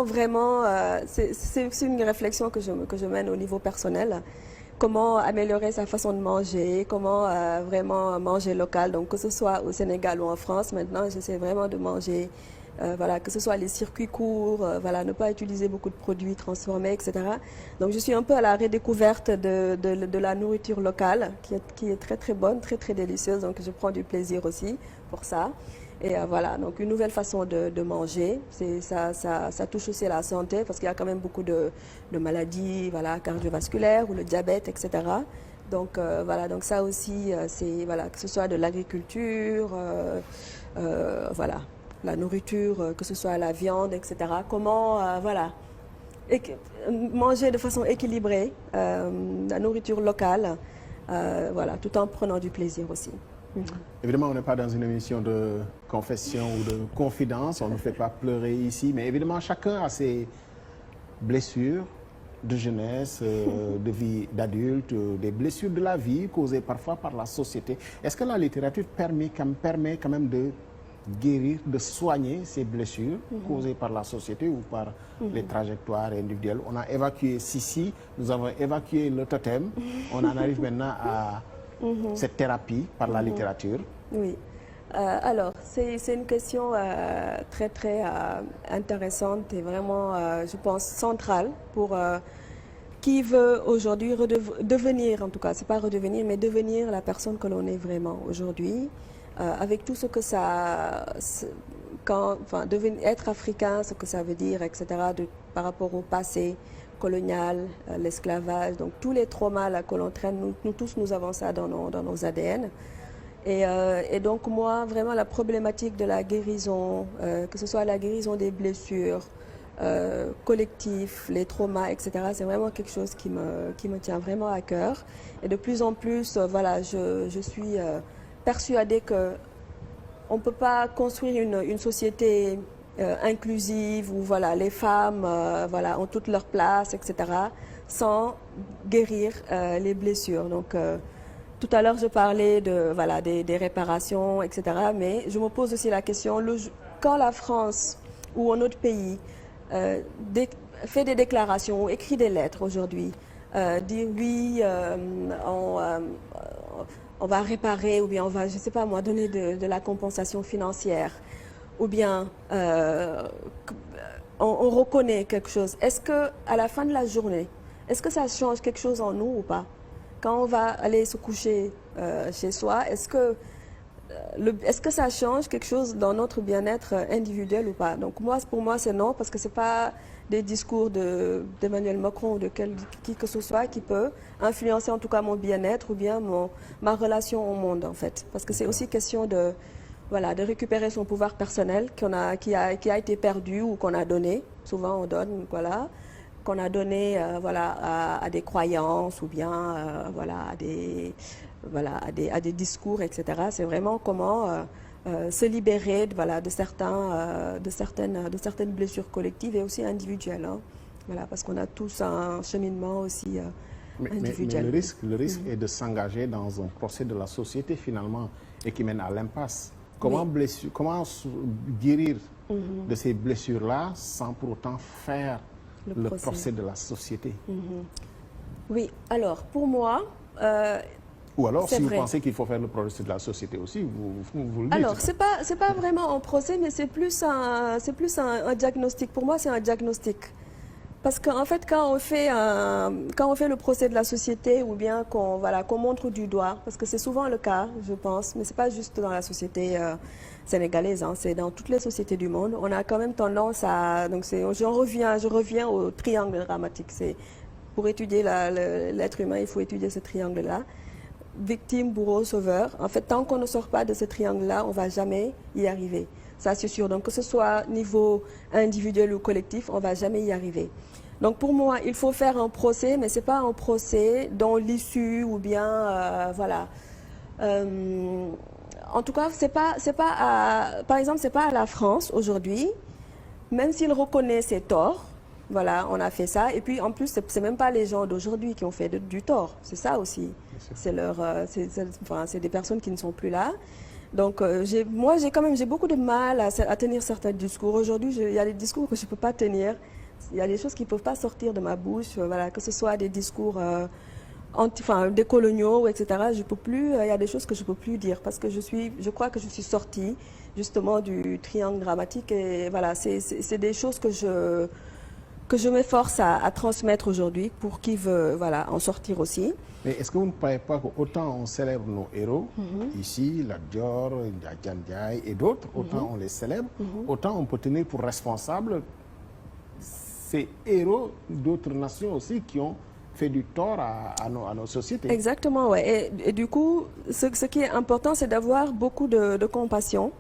vraiment, c'est une réflexion que je mène au niveau personnel. Comment améliorer sa façon de manger, comment vraiment manger local. Donc que ce soit au Sénégal ou en France, maintenant j'essaie vraiment de manger, voilà, que ce soit les circuits courts, voilà, ne pas utiliser beaucoup de produits transformés, etc. Donc je suis un peu à la redécouverte de la nourriture locale, qui est très très bonne, très très délicieuse. Donc je prends du plaisir aussi pour ça. Et voilà, donc une nouvelle façon de manger, ça touche aussi à la santé parce qu'il y a quand même beaucoup de maladies voilà, cardiovasculaires ou le diabète, etc. Donc voilà, donc ça aussi, c'est voilà, que ce soit de l'agriculture, voilà, la nourriture, que ce soit la viande, etc. Comment voilà, manger de façon équilibrée, la nourriture locale, voilà, tout en prenant du plaisir aussi. Évidemment, on n'est pas dans une émission de confession ou de confidence, on ne fait pas pleurer ici, mais évidemment, chacun a ses blessures de jeunesse, de vie d'adulte, des blessures de la vie causées parfois par la société. Est-ce que la littérature permet quand même de guérir, de soigner ces blessures causées par la société ou par les trajectoires individuelles? On a évacué Sissi, nous avons évacué le totem, on en arrive maintenant à cette thérapie par la littérature? Oui. Alors, c'est une question très très intéressante et vraiment, je pense, centrale pour qui veut aujourd'hui devenir, en tout cas, c'est pas redevenir, mais devenir la personne que l'on est vraiment aujourd'hui, avec tout ce que ça, être africain, ce que ça veut dire, etc., par rapport au passé colonial, l'esclavage, donc tous les traumas là, que l'on traîne, nous tous nous avons ça dans nos ADN. Et donc moi, vraiment, la problématique de la guérison, que ce soit la guérison des blessures, collectifs, les traumas, etc., c'est vraiment quelque chose qui me tient vraiment à cœur. Et de plus en plus, voilà, je suis persuadée qu'on ne peut pas construire une société inclusive où voilà, les femmes voilà, ont toute leur place, etc., sans guérir les blessures. Donc, tout à l'heure, je parlais voilà, des réparations, etc., mais je me pose aussi la question, quand la France ou un autre pays fait des déclarations ou écrit des lettres aujourd'hui, dire oui, on va réparer ou bien on va, je ne sais pas moi, donner de la compensation financière ou bien on reconnaît quelque chose. Est-ce qu'à la fin de la journée, est-ce que ça change quelque chose en nous ou pas? Quand on va aller se coucher chez soi, est-ce que ça change quelque chose dans notre bien-être individuel ou pas? Donc pour moi, c'est non, parce que ce n'est pas des discours d'Emmanuel Macron ou de qui que ce soit qui peut influencer en tout cas mon bien-être ou bien ma relation au monde, en fait. Parce que c'est aussi question voilà, de récupérer son pouvoir personnel qui a été perdu ou qu'on a donné. Souvent, on donne, voilà, qu'on a donné voilà, à des croyances ou bien voilà, à des discours, etc. C'est vraiment comment se libérer voilà, de certaines blessures collectives et aussi individuelles. Hein. Voilà, parce qu'on a tous un cheminement aussi individuel. Mais le risque est de s'engager dans un procès de la société finalement et qui mène à l'impasse. Comment guérir de ces blessures-là sans pour autant faire le procès de la société? Oui, alors pour moi... ou alors, si vous pensez qu'il faut faire le procès de la société aussi, vous le dites. Alors, c'est pas vraiment un procès, mais c'est plus un diagnostic. Pour moi, c'est un diagnostic. Parce qu'en fait, quand on fait le procès de la société ou bien qu'on montre du doigt, parce que c'est souvent le cas, je pense, mais c'est pas juste dans la société sénégalaise, hein, c'est dans toutes les sociétés du monde, on a quand même tendance à... Donc, je reviens au triangle dramatique. Pour étudier l'être humain, il faut étudier ce triangle-là. Victime, bourreau, sauveur. En fait, tant qu'on ne sort pas de ce triangle-là, on ne va jamais y arriver. Ça, c'est sûr. Donc, que ce soit niveau individuel ou collectif, on ne va jamais y arriver. Donc, pour moi, il faut faire un procès, mais ce n'est pas un procès dont l'issue ou bien, voilà. En tout cas, par exemple, ce n'est pas à la France aujourd'hui, même s'il reconnaît ses torts. Voilà, on a fait ça. Et puis, en plus, ce n'est même pas les gens d'aujourd'hui qui ont fait du tort. C'est ça aussi. C'est des personnes qui ne sont plus là. Donc, j'ai beaucoup de mal à tenir certains discours. Aujourd'hui, il y a des discours que je ne peux pas tenir. Il y a des choses qui ne peuvent pas sortir de ma bouche. Voilà, que ce soit des discours décoloniaux, etc. Je peux plus. Il y a des choses que je ne peux plus dire parce que je crois que je suis sortie justement du triangle dramatique. Et voilà, c'est des choses que je m'efforce à transmettre aujourd'hui pour qui veut voilà, en sortir aussi. Mais est-ce que vous ne croyez pas qu'autant on célèbre nos héros, ici, Lat Dior, Ndiaye Ndiaye et d'autres, autant on les célèbre, autant on peut tenir pour responsables ces héros d'autres nations aussi qui ont fait du tort à nos sociétés. Exactement, ouais. Et du coup, ce qui est important, c'est d'avoir beaucoup de compassion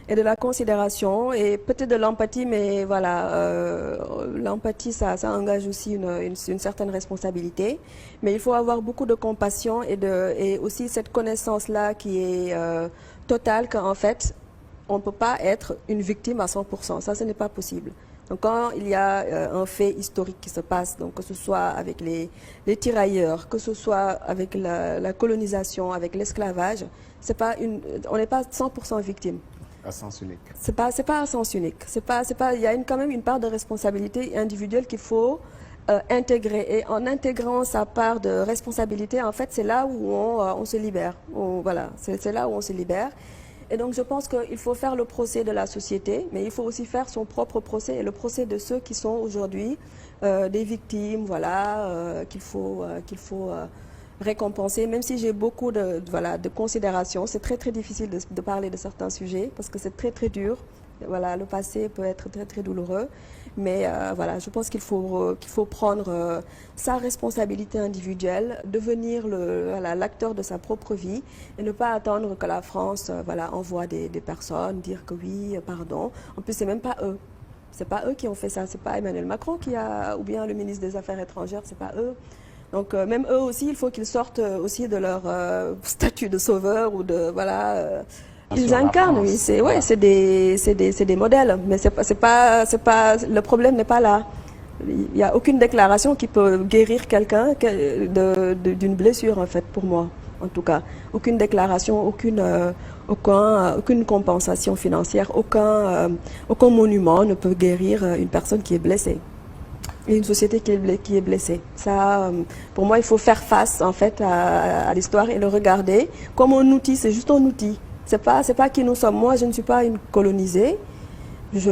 et de la considération et peut-être de l'empathie, mais voilà, l'empathie, ça engage aussi une certaine responsabilité. Mais il faut avoir beaucoup de compassion et aussi cette connaissance-là qui est totale qu'en fait, on ne peut pas être une victime à 100%. Ça, ce n'est pas possible. Donc quand il y a un fait historique qui se passe, donc que ce soit avec les tirailleurs, que ce soit avec la colonisation, avec l'esclavage, on n'est pas 100% victime. À sens unique. C'est pas à sens unique. Il y a quand même une part de responsabilité individuelle qu'il faut intégrer. Et en intégrant sa part de responsabilité, en fait, c'est là où on se libère. Voilà, c'est là où on se libère. Et donc, je pense qu'il faut faire le procès de la société, mais il faut aussi faire son propre procès et le procès de ceux qui sont aujourd'hui des victimes, voilà, qu'il faut récompenser, même si j'ai beaucoup de considération. C'est très, très difficile de parler de certains sujets parce que c'est très, très dur. Voilà, le passé peut être très très douloureux, mais voilà, je pense qu'il faut prendre sa responsabilité individuelle, devenir l'acteur de sa propre vie et ne pas attendre que la France voilà, envoie des personnes, dire que oui, pardon. En plus, c'est même pas eux. C'est pas eux qui ont fait ça, c'est pas Emmanuel Macron qui a, ou bien le ministre des Affaires étrangères, c'est pas eux. Donc même eux aussi, il faut qu'ils sortent aussi de leur statut de sauveur ou de voilà. Ils incarnent, oui, c'est ouais, c'est des modèles, mais c'est pas le problème n'est pas là. Il n'y a aucune déclaration qui peut guérir quelqu'un d'une blessure en fait pour moi, en tout cas. Aucune déclaration, aucune compensation financière, aucun monument ne peut guérir une personne qui est blessée. Et une société qui est blessée. Ça, pour moi, il faut faire face en fait à l'histoire et le regarder comme un outil. C'est juste un outil. C'est pas qui nous sommes. Moi, je ne suis pas une colonisée. Je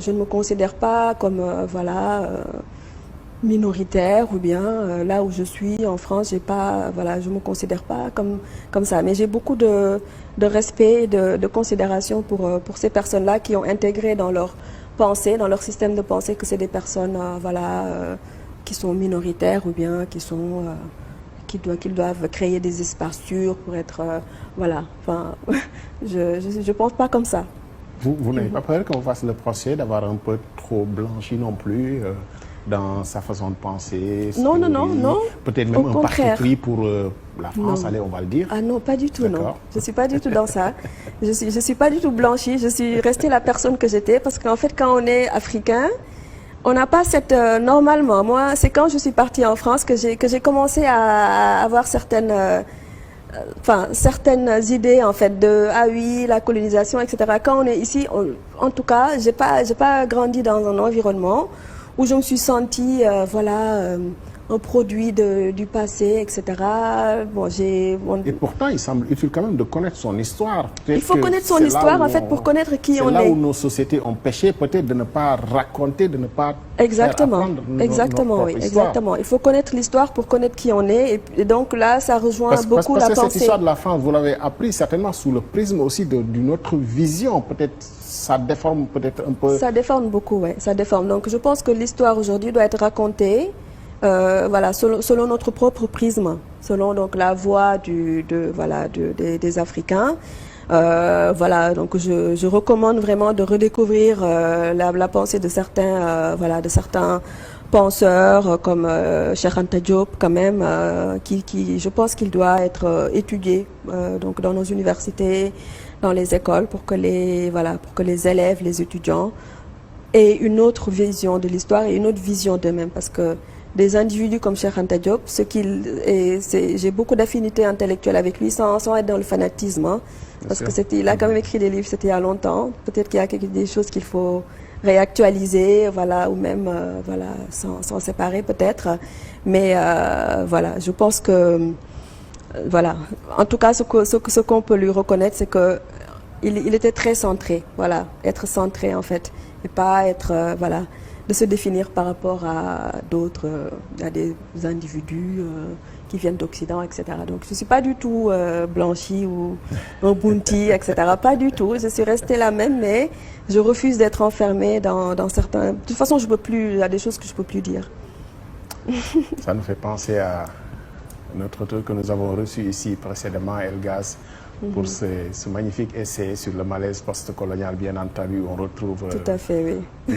ne me considère pas comme minoritaire ou bien là où je suis en France, je me considère pas comme ça. Mais j'ai beaucoup de respect et de considération pour ces personnes-là qui ont intégré dans leur pensée, dans leur système de pensée que c'est des personnes qui sont minoritaires ou bien qui doivent créer des espaces sûrs pour être je pense pas comme ça. Vous n'avez pas peur qu'on fasse le procès d'avoir un peu trop blanchi non plus dans sa façon de penser? Non. Peut-être même un parti pris pour la France, non. Allez, on va le dire. Ah non, pas du tout, non. Je ne suis pas du tout dans ça. Je suis pas du tout blanchie, je suis restée la personne que j'étais parce qu'en fait, quand on est africain, on n'a pas cette... normalement, moi, c'est quand je suis partie en France que j'ai commencé à avoir certaines idées en fait de oui, la colonisation, etc. Quand on est ici, en tout cas, j'ai pas grandi dans un environnement où je me suis sentie un produit du passé, etc. Et pourtant, il semble utile quand même de connaître son histoire. Il faut connaître son histoire en fait pour connaître qui on est. C'est là où nos sociétés ont péché, peut-être de ne pas raconter, de ne pas exactement, faire apprendre exactement, notre oui, histoire. exactement. Il faut connaître l'histoire pour connaître qui on est. Et donc là, ça rejoint beaucoup la pensée. Parce que cette histoire de la France, vous l'avez appris certainement sous le prisme aussi d'une autre vision. Peut-être ça déforme peut-être un peu. Ça déforme beaucoup, oui. Ça déforme. Donc je pense que l'histoire aujourd'hui doit être racontée. Selon notre propre prisme, selon donc la voix des Africains. Donc je recommande vraiment de redécouvrir la pensée de certains penseurs comme Cheikh Anta Diop quand même, qui je pense qu'il doit être étudié donc dans nos universités, dans les écoles pour que les élèves, les étudiants aient une autre vision de l'histoire et une autre vision d'eux-mêmes parce que des individus comme Cheikh Anta Diop, j'ai beaucoup d'affinités intellectuelles avec lui sans être dans le fanatisme, hein, parce il a quand même écrit des livres, c'était il y a longtemps. Peut-être qu'il y a des choses qu'il faut réactualiser, ou même s'en séparer peut-être. Mais je pense que en tout cas ce qu'on peut lui reconnaître, c'est que il était très centré, être centré en fait, et pas être de se définir par rapport à d'autres, à des individus qui viennent d'Occident, etc. Donc je ne suis pas du tout blanchie ou un bounty, etc. Pas du tout. Je suis restée la même, mais je refuse d'être enfermée dans certains... De toute façon, il y a des choses que je ne peux plus dire. Ça nous fait penser à notre auteur que nous avons reçu ici précédemment, Elgas, pour ce magnifique essai sur le malaise post-colonial, bien entendu. On retrouve tout à fait, oui.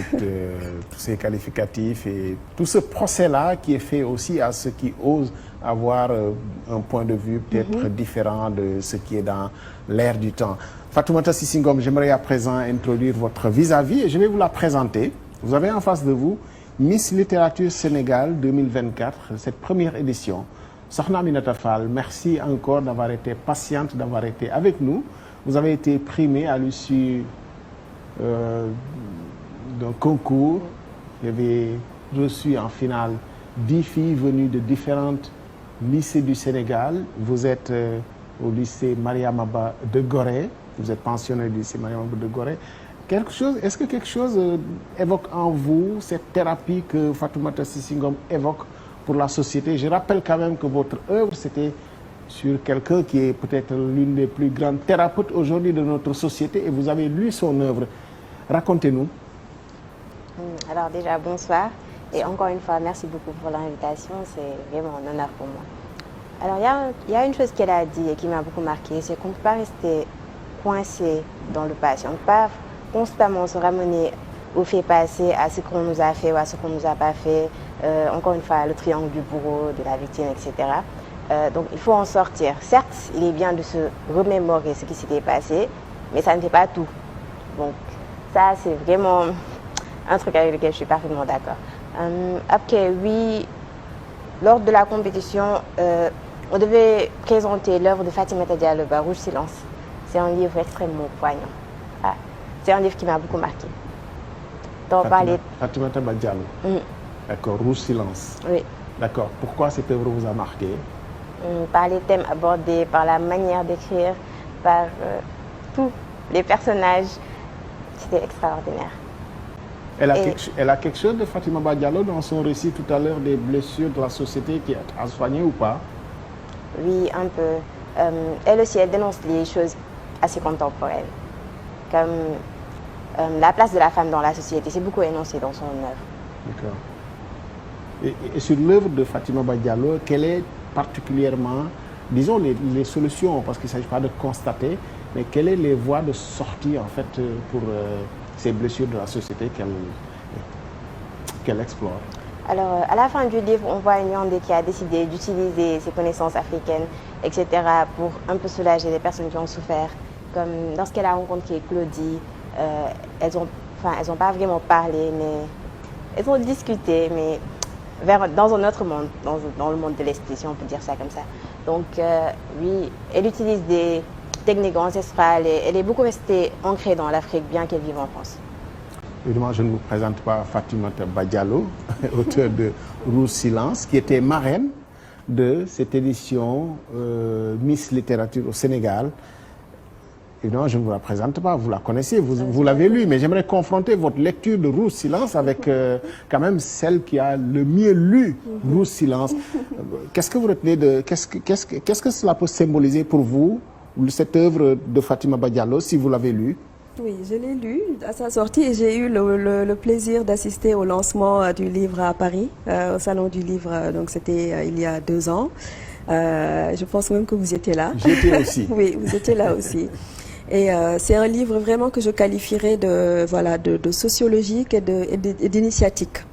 tous ces qualificatifs et tout ce procès-là qui est fait aussi à ceux qui osent avoir un point de vue peut-être différent de ce qui est dans l'air du temps. Fatoumata Cissé Ngom, j'aimerais à présent introduire votre vis-à-vis et je vais vous la présenter. Vous avez en face de vous Miss Littérature Sénégal 2024, cette première édition. Sokhna Aminata Fall, merci encore d'avoir été patiente, d'avoir été avec nous. Vous avez été primée à l'issue d'un concours. Vous avez reçu en finale 10 filles venues de différents lycées du Sénégal. Vous êtes au lycée Mariamaba de Gorée. Vous êtes pensionnaire du lycée Mariamaba de Gorée. Est-ce que quelque chose évoque en vous cette thérapie que Fatoumata Cissé Ngom évoque pour la société? Je rappelle quand même que votre œuvre, c'était sur quelqu'un qui est peut-être l'une des plus grandes thérapeutes aujourd'hui de notre société et vous avez lu son œuvre. Racontez-nous. Alors déjà, bonsoir. Et encore une fois, merci beaucoup pour l'invitation. C'est vraiment un honneur pour moi. Alors, il y a une chose qu'elle a dit et qui m'a beaucoup marqué, c'est qu'on ne peut pas rester coincé dans le passé. On ne peut pas constamment se ramener au fait passé, à ce qu'on nous a fait ou à ce qu'on ne nous a pas fait. Encore une fois, le triangle du bourreau, de la victime, etc. Donc, il faut en sortir. Certes, il est bien de se remémorer ce qui s'était passé, mais ça ne fait pas tout. Donc, ça, c'est vraiment un truc avec lequel je suis parfaitement d'accord. Après, oui, lors de la compétition, on devait présenter l'œuvre de Fatimata Diallo, Rouge Silence. C'est un livre extrêmement poignant. Ah, c'est un livre qui m'a beaucoup marqué. Fatimata Diallo. D'accord, Rouge Silence. Oui. D'accord. Pourquoi cette œuvre vous a marqué? Par les thèmes abordés, par la manière d'écrire, par tous les personnages. C'était extraordinaire. Elle a quelque chose de Fatima Diallo dans son récit tout à l'heure des blessures de la société qui est à soigner ou pas? Oui, un peu. Elle aussi, elle dénonce les choses assez contemporaines, comme la place de la femme dans la société. C'est beaucoup énoncé dans son œuvre. D'accord. Et sur l'œuvre de Fatima Diallo, quelle est particulièrement, disons, les solutions, parce qu'il ne s'agit pas de constater, mais quelles sont les voies de sortie, en fait, pour ces blessures de la société qu'elle explore? Alors, à la fin du livre, on voit une Yandé qui a décidé d'utiliser ses connaissances africaines, etc., pour un peu soulager les personnes qui ont souffert. Comme lorsqu'elle a rencontré Claudie, elles ont pas vraiment parlé, mais elles ont discuté, mais dans un autre monde, dans le monde de l'esprit, si on peut dire ça comme ça. Donc, oui, elle utilise des techniques ancestrales et elle est beaucoup restée ancrée dans l'Afrique, bien qu'elle vive en France. Évidemment, je ne vous présente pas Fatimata Diallo, auteur de Rouge Silence, qui était marraine de cette édition Miss Littérature au Sénégal. Évidemment, je ne vous la présente pas, vous la connaissez, vous l'avez lu, mais j'aimerais confronter votre lecture de Rouge Silence avec quand même celle qui a le mieux lu Rouge Silence. Qu'est-ce que vous retenez de... Qu'est-ce que cela peut symboliser pour vous, cette œuvre de Fatima Diallo, si vous l'avez lu? Oui, je l'ai lu à sa sortie et j'ai eu le plaisir d'assister au lancement du livre à Paris, au Salon du Livre, donc c'était il y a 2 ans. Je pense même que vous étiez là. J'étais aussi. Oui, vous étiez là aussi. Et c'est un livre vraiment que je qualifierais de sociologique et d'initiatique.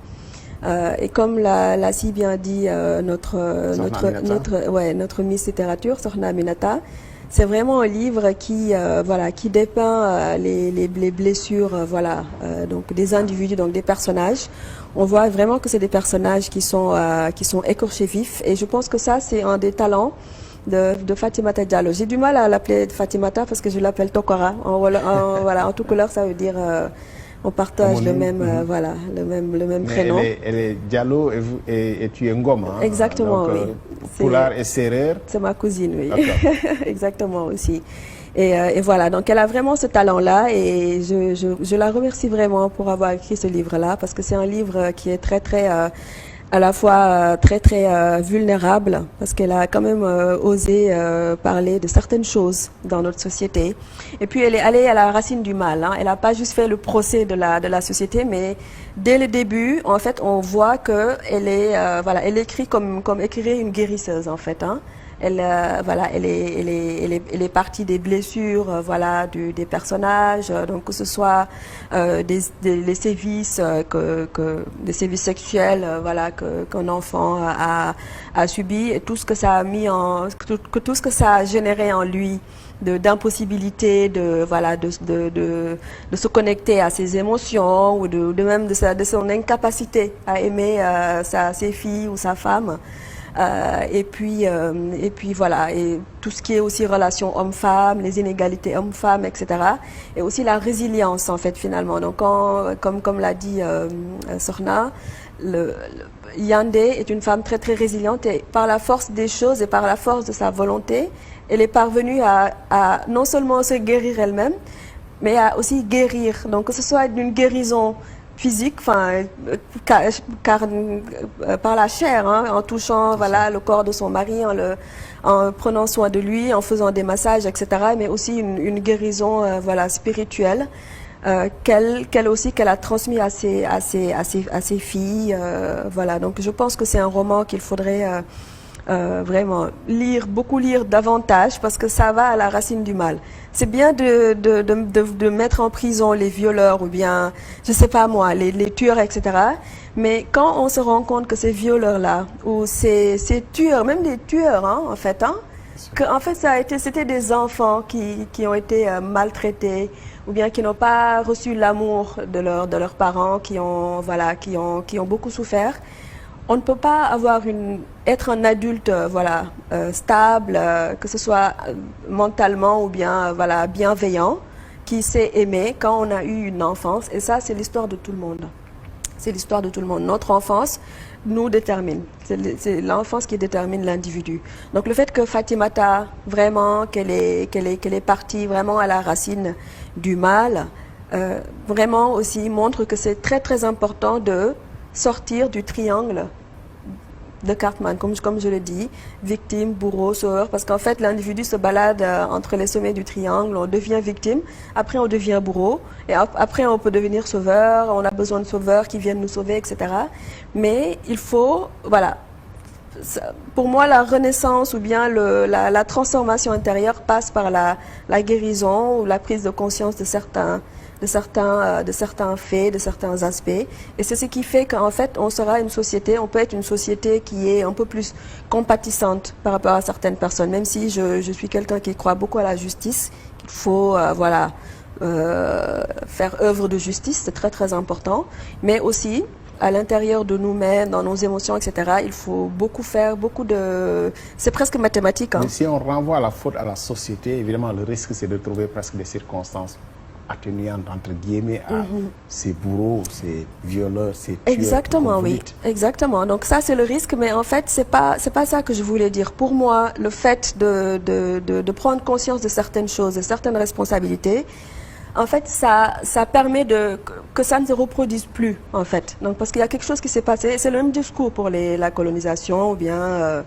Et comme l'a si bien dit notre Miss Littérature, Sokhna Aminata, c'est vraiment un livre qui dépeint les blessures donc des individus, donc des personnages. On voit vraiment que c'est des personnages qui sont écorchés vifs, et je pense que ça c'est un des talents de Fatimata Diallo. J'ai du mal à l'appeler Fatimata parce que je l'appelle Tokora. En tout couleur, ça veut dire on partage le même prénom. Elle est Diallo et tu es Ngom. Hein? Exactement, donc, oui. Poulard et Serer. C'est ma cousine, oui. Exactement aussi. Et voilà, donc elle a vraiment ce talent-là, et je la remercie vraiment pour avoir écrit ce livre-là, parce que c'est un livre qui est très à la fois très vulnérable, parce qu'elle a quand même osé parler de certaines choses dans notre société. Et puis elle est allée à la racine du mal. Hein. Elle n'a pas juste fait le procès de la société, mais dès le début, en fait, on voit que elle écrit comme écrirait une guérisseuse, en fait. Hein. Elle est partie des blessures, des personnages, donc que ce soit les sévices, des sévices sexuels, qu'un enfant a subi, et tout ce que ça a tout ce que ça a généré en lui d'impossibilité de se connecter à ses émotions, ou même de son incapacité à aimer ses filles ou sa femme. Et puis tout ce qui est aussi relation homme-femme, les inégalités homme-femme, etc. Et aussi la résilience, en fait, finalement. Donc comme l'a dit Sokhna, Yandé est une femme très résiliente, et par la force des choses et par la force de sa volonté, elle est parvenue à non seulement se guérir elle-même, mais à aussi guérir. Donc que ce soit d'une guérison physique, par la chair, hein, en touchant le corps de son mari, en prenant soin de lui, en faisant des massages, etc. Mais aussi une guérison spirituelle. qu'elle a transmis à ses filles. Voilà, donc je pense que c'est un roman qu'il faudrait vraiment beaucoup lire davantage parce que ça va à la racine du mal. C'est bien de mettre en prison les violeurs ou bien, je sais pas moi, les tueurs, etc. Mais quand on se rend compte que ces violeurs-là, ou ces tueurs, même des tueurs, hein, en fait, c'était des enfants qui ont été maltraités ou bien qui n'ont pas reçu l'amour de leurs parents, qui ont beaucoup souffert. On ne peut pas être un adulte stable, que ce soit mentalement ou bien bienveillant, qui sait aimer quand on a eu une enfance. Et ça, c'est l'histoire de tout le monde. C'est l'histoire de tout le monde. Notre enfance nous détermine. C'est l'enfance qui détermine l'individu. Donc le fait que Fatimata, vraiment, qu'elle est partie vraiment à la racine du mal, vraiment aussi montre que c'est très très important de sortir du triangle de Cartman, comme je l'ai dit, victime, bourreau, sauveur, parce qu'en fait l'individu se balade entre les sommets du triangle, on devient victime, après on devient bourreau, et après on peut devenir sauveur, on a besoin de sauveurs qui viennent nous sauver, etc. Mais il faut, pour moi la renaissance ou bien la transformation intérieure passe par la guérison ou la prise de conscience de certains faits, de certains aspects. Et c'est ce qui fait qu'en fait, on peut être une société qui est un peu plus compatissante par rapport à certaines personnes. Même si je suis quelqu'un qui croit beaucoup à la justice, qu'il faut, faire œuvre de justice, c'est très très important. Mais aussi, à l'intérieur de nous-mêmes, dans nos émotions, etc., il faut c'est presque mathématique. Hein. Mais si on renvoie la faute à la société, évidemment, le risque, c'est de trouver presque des circonstances atténuante entre guillemets à ces bourreaux, ces violeurs, ces tueurs. Exactement, oui, exactement. Donc ça c'est le risque, mais en fait c'est pas ça que je voulais dire. Pour moi, le fait de prendre conscience de certaines choses, de certaines responsabilités, en fait ça permet que ça ne se reproduise plus en fait. Donc parce qu'il y a quelque chose qui s'est passé, c'est le même discours pour la colonisation ou bien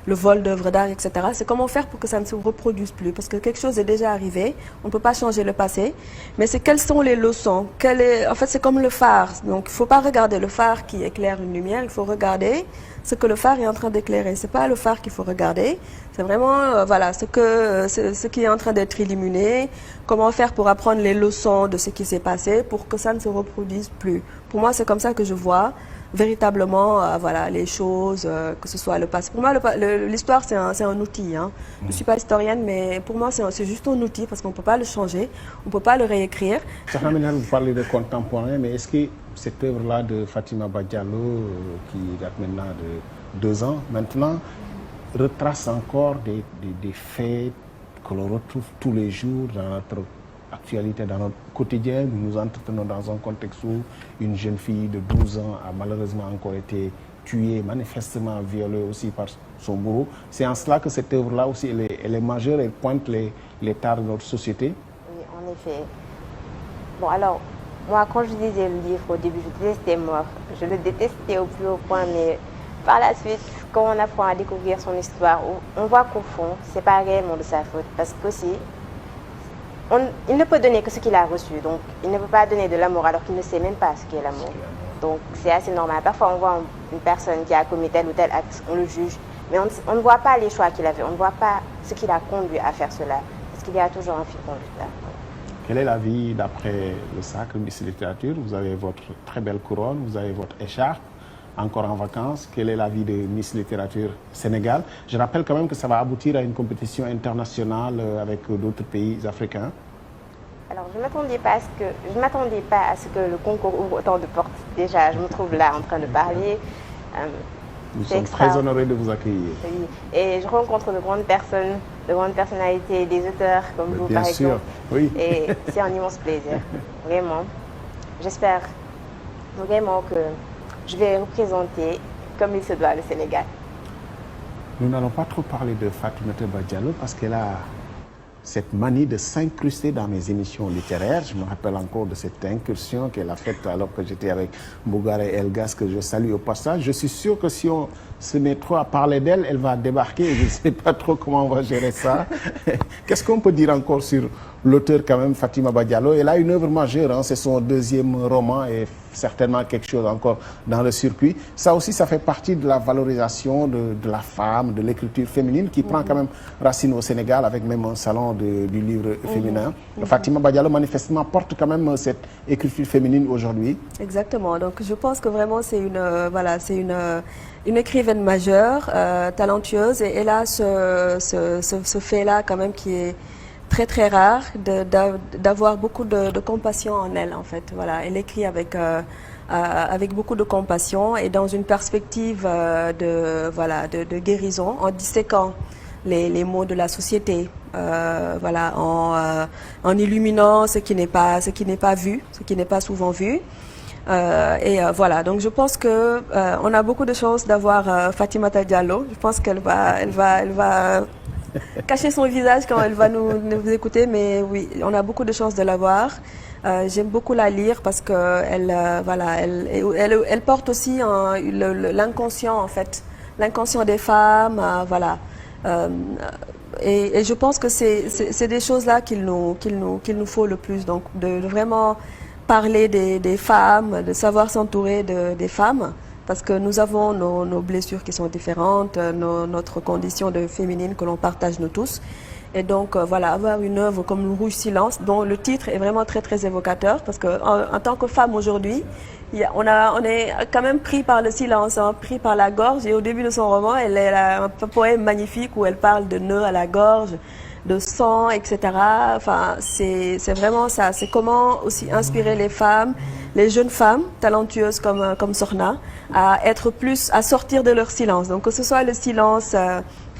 le vol d'œuvres d'art, etc. C'est comment faire pour que ça ne se reproduise plus. Parce que quelque chose est déjà arrivé, on ne peut pas changer le passé. Mais c'est quelles sont les leçons. En fait, c'est comme le phare. Donc, il ne faut pas regarder le phare qui éclaire une lumière, il faut regarder ce que le phare est en train d'éclairer. Ce n'est pas le phare qu'il faut regarder. C'est vraiment ce qui est en train d'être illuminé. Comment faire pour apprendre les leçons de ce qui s'est passé pour que ça ne se reproduise plus. Pour moi, c'est comme ça que je vois véritablement les choses, que ce soit le passé. Pour moi, l'histoire, c'est un outil. Hein. Je ne suis pas historienne, mais pour moi, c'est juste un outil parce qu'on ne peut pas le changer, on ne peut pas le réécrire. Vous parlez de contemporain, mais est-ce que cette œuvre-là de Fatima Bah Diallo, qui date maintenant de 2 ans maintenant, retrace encore des faits que l'on retrouve tous les jours dans notre actualité, dans notre quotidien? Nous nous entretenons dans un contexte où une jeune fille de 12 ans a malheureusement encore été tuée, manifestement violée aussi par son bourreau. C'est en cela que cette œuvre-là aussi, elle est majeure, elle pointe les tares de notre société. Oui, en effet. Bon, alors, moi, quand je lisais le livre au début, je détestais Mort. Je le détestais au plus haut point, mais par la suite, quand on apprend à découvrir son histoire, on voit qu'au fond, c'est pas réellement de sa faute. Parce qu'aussi, il ne peut donner que ce qu'il a reçu, donc il ne peut pas donner de l'amour alors qu'il ne sait même pas ce qu'est l'amour. Donc c'est assez normal. Parfois on voit une personne qui a commis tel ou tel acte, on le juge, mais on ne voit pas les choix qu'il a fait, on ne voit pas ce qui l'a conduit à faire cela, parce qu'il y a toujours un fil conducteur. Quelle est la vie d'après le Sacre Miss Littérature? Vous avez votre très belle couronne, vous avez votre écharpe, encore en vacances. Quelle est la vie de Miss Littérature Sénégal? Je rappelle quand même que ça va aboutir à une compétition internationale avec d'autres pays africains. Alors, je ne m'attendais pas à ce que le concours ouvre autant de portes. Déjà, je me trouve là en train de parler. Nous sommes très honorés de vous accueillir. Oui. Et je rencontre de grandes personnes, de grandes personnalités, des auteurs comme vous, par exemple. Bien sûr, oui. Et c'est un immense plaisir, vraiment. J'espère vraiment que je vais représenter comme il se doit le Sénégal. Nous n'allons pas trop parler de Fatimata Bah Diallo parce qu'elle a cette manie de s'incruster dans mes émissions littéraires. Je me rappelle encore de cette incursion qu'elle a faite alors que j'étais avec Mbougar et Elgas, que je salue au passage. Je suis sûr que si ce n'est trop à parler d'elle, elle va débarquer, je ne sais pas trop comment on va gérer ça. Qu'est-ce qu'on peut dire encore sur l'auteur quand même, Fatima Bah Diallo? Elle a une œuvre majeure, hein, c'est son deuxième roman et certainement quelque chose encore dans le circuit. Ça aussi, ça fait partie de la valorisation de la femme, de l'écriture féminine qui prend quand même racine au Sénégal avec même un salon du livre féminin. Fatima Bah Diallo manifestement porte quand même cette écriture féminine aujourd'hui. Exactement, donc je pense que vraiment c'est une écrivaine majeure, talentueuse, et elle a ce fait-là quand même qui est très très rare, d'avoir beaucoup de compassion en elle en fait. Voilà, elle écrit avec beaucoup de compassion et dans une perspective de guérison, en disséquant les maux de la société, voilà, en illuminant ce qui n'est pas vu, ce qui n'est pas souvent vu. Voilà, donc je pense que on a beaucoup de chance d'avoir Fatimata Diallo. Je pense qu'elle va cacher son visage quand elle va nous écouter, mais oui, on a beaucoup de chance de l'avoir. J'aime beaucoup la lire parce que elle porte aussi l'inconscient en fait, l'inconscient des femmes, voilà. Et je pense que c'est des choses là qu'il nous faut le plus, donc de vraiment parler des femmes, de savoir s'entourer des femmes, parce que nous avons nos blessures qui sont différentes, notre condition de féminine que l'on partage nous tous. Et donc voilà, avoir une œuvre comme Le Rouge Silence, dont le titre est vraiment très très évocateur, parce que en tant que femme aujourd'hui, on est quand même pris par le silence, hein, pris par la gorge. Et au début de son roman, elle a un poème magnifique où elle parle de nœuds à la gorge, de sang, etc. Enfin, c'est vraiment ça. C'est comment aussi inspirer les femmes, les jeunes femmes talentueuses comme Sokhna, à sortir de leur silence. Donc que ce soit le silence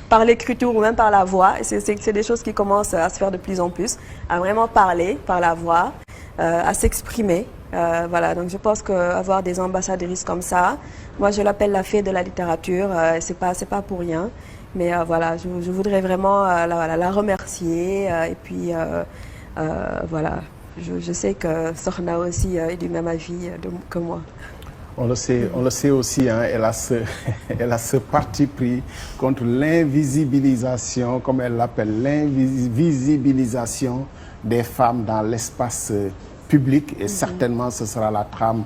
par l'écriture ou même par la voix, c'est des choses qui commencent à se faire de plus en plus, à vraiment parler par la voix, à s'exprimer. Voilà, donc je pense qu'avoir des ambassadrices comme ça, moi je l'appelle la fée de la littérature, c'est pas pour rien. Mais voilà, je voudrais vraiment la remercier. Et puis, voilà, je sais que Sokhna aussi est du même avis que moi. On le sait aussi, hein, elle a ce parti pris contre l'invisibilisation, comme elle l'appelle, l'invisibilisation des femmes dans l'espace public. Et certainement, ce sera la trame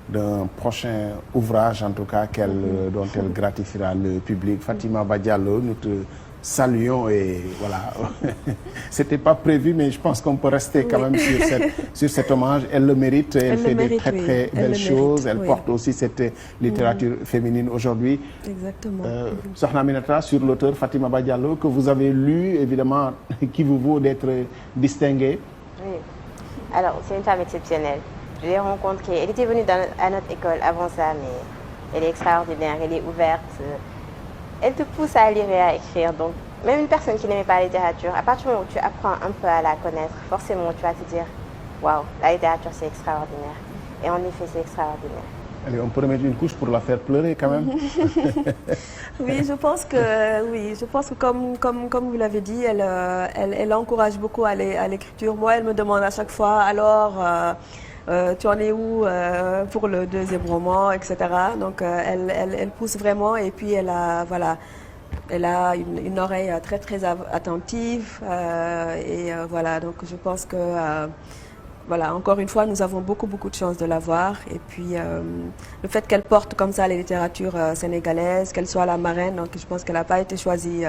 d'un prochain ouvrage, en tout cas, dont elle gratifiera le public. Fatima Bah Diallo, nous te saluons et voilà. C'était pas prévu, mais je pense qu'on peut rester quand même sur cet hommage. Elle le mérite, elle fait des très très belles choses. Elle porte aussi cette littérature féminine aujourd'hui. Exactement. Sokhna Aminata, sur l'auteur Fatima Bah Diallo, que vous avez lu, évidemment, qui vous vaut d'être distinguée. Oui. Alors, c'est une femme exceptionnelle. Je l'ai rencontrée, elle était venue à notre école avant ça, mais elle est extraordinaire, elle est ouverte. Elle te pousse à lire et à écrire. Donc, même une personne qui n'aimait pas la littérature, à partir du moment où tu apprends un peu à la connaître, forcément, tu vas te dire « Waouh, la littérature, c'est extraordinaire. » Et en effet, c'est extraordinaire. Allez, on peut remettre une couche pour la faire pleurer quand même. Oui, je pense que comme vous l'avez dit, elle encourage beaucoup à l'écriture. Moi, elle me demande à chaque fois, alors, tu en es où pour le deuxième roman, etc. Donc, elle pousse vraiment, et puis elle a une oreille très très attentive, voilà. Donc, je pense que voilà, encore une fois, nous avons beaucoup de chance de l'avoir. Et puis, le fait qu'elle porte comme ça la littérature sénégalaise, qu'elle soit la marraine, donc je pense qu'elle n'a pas été choisie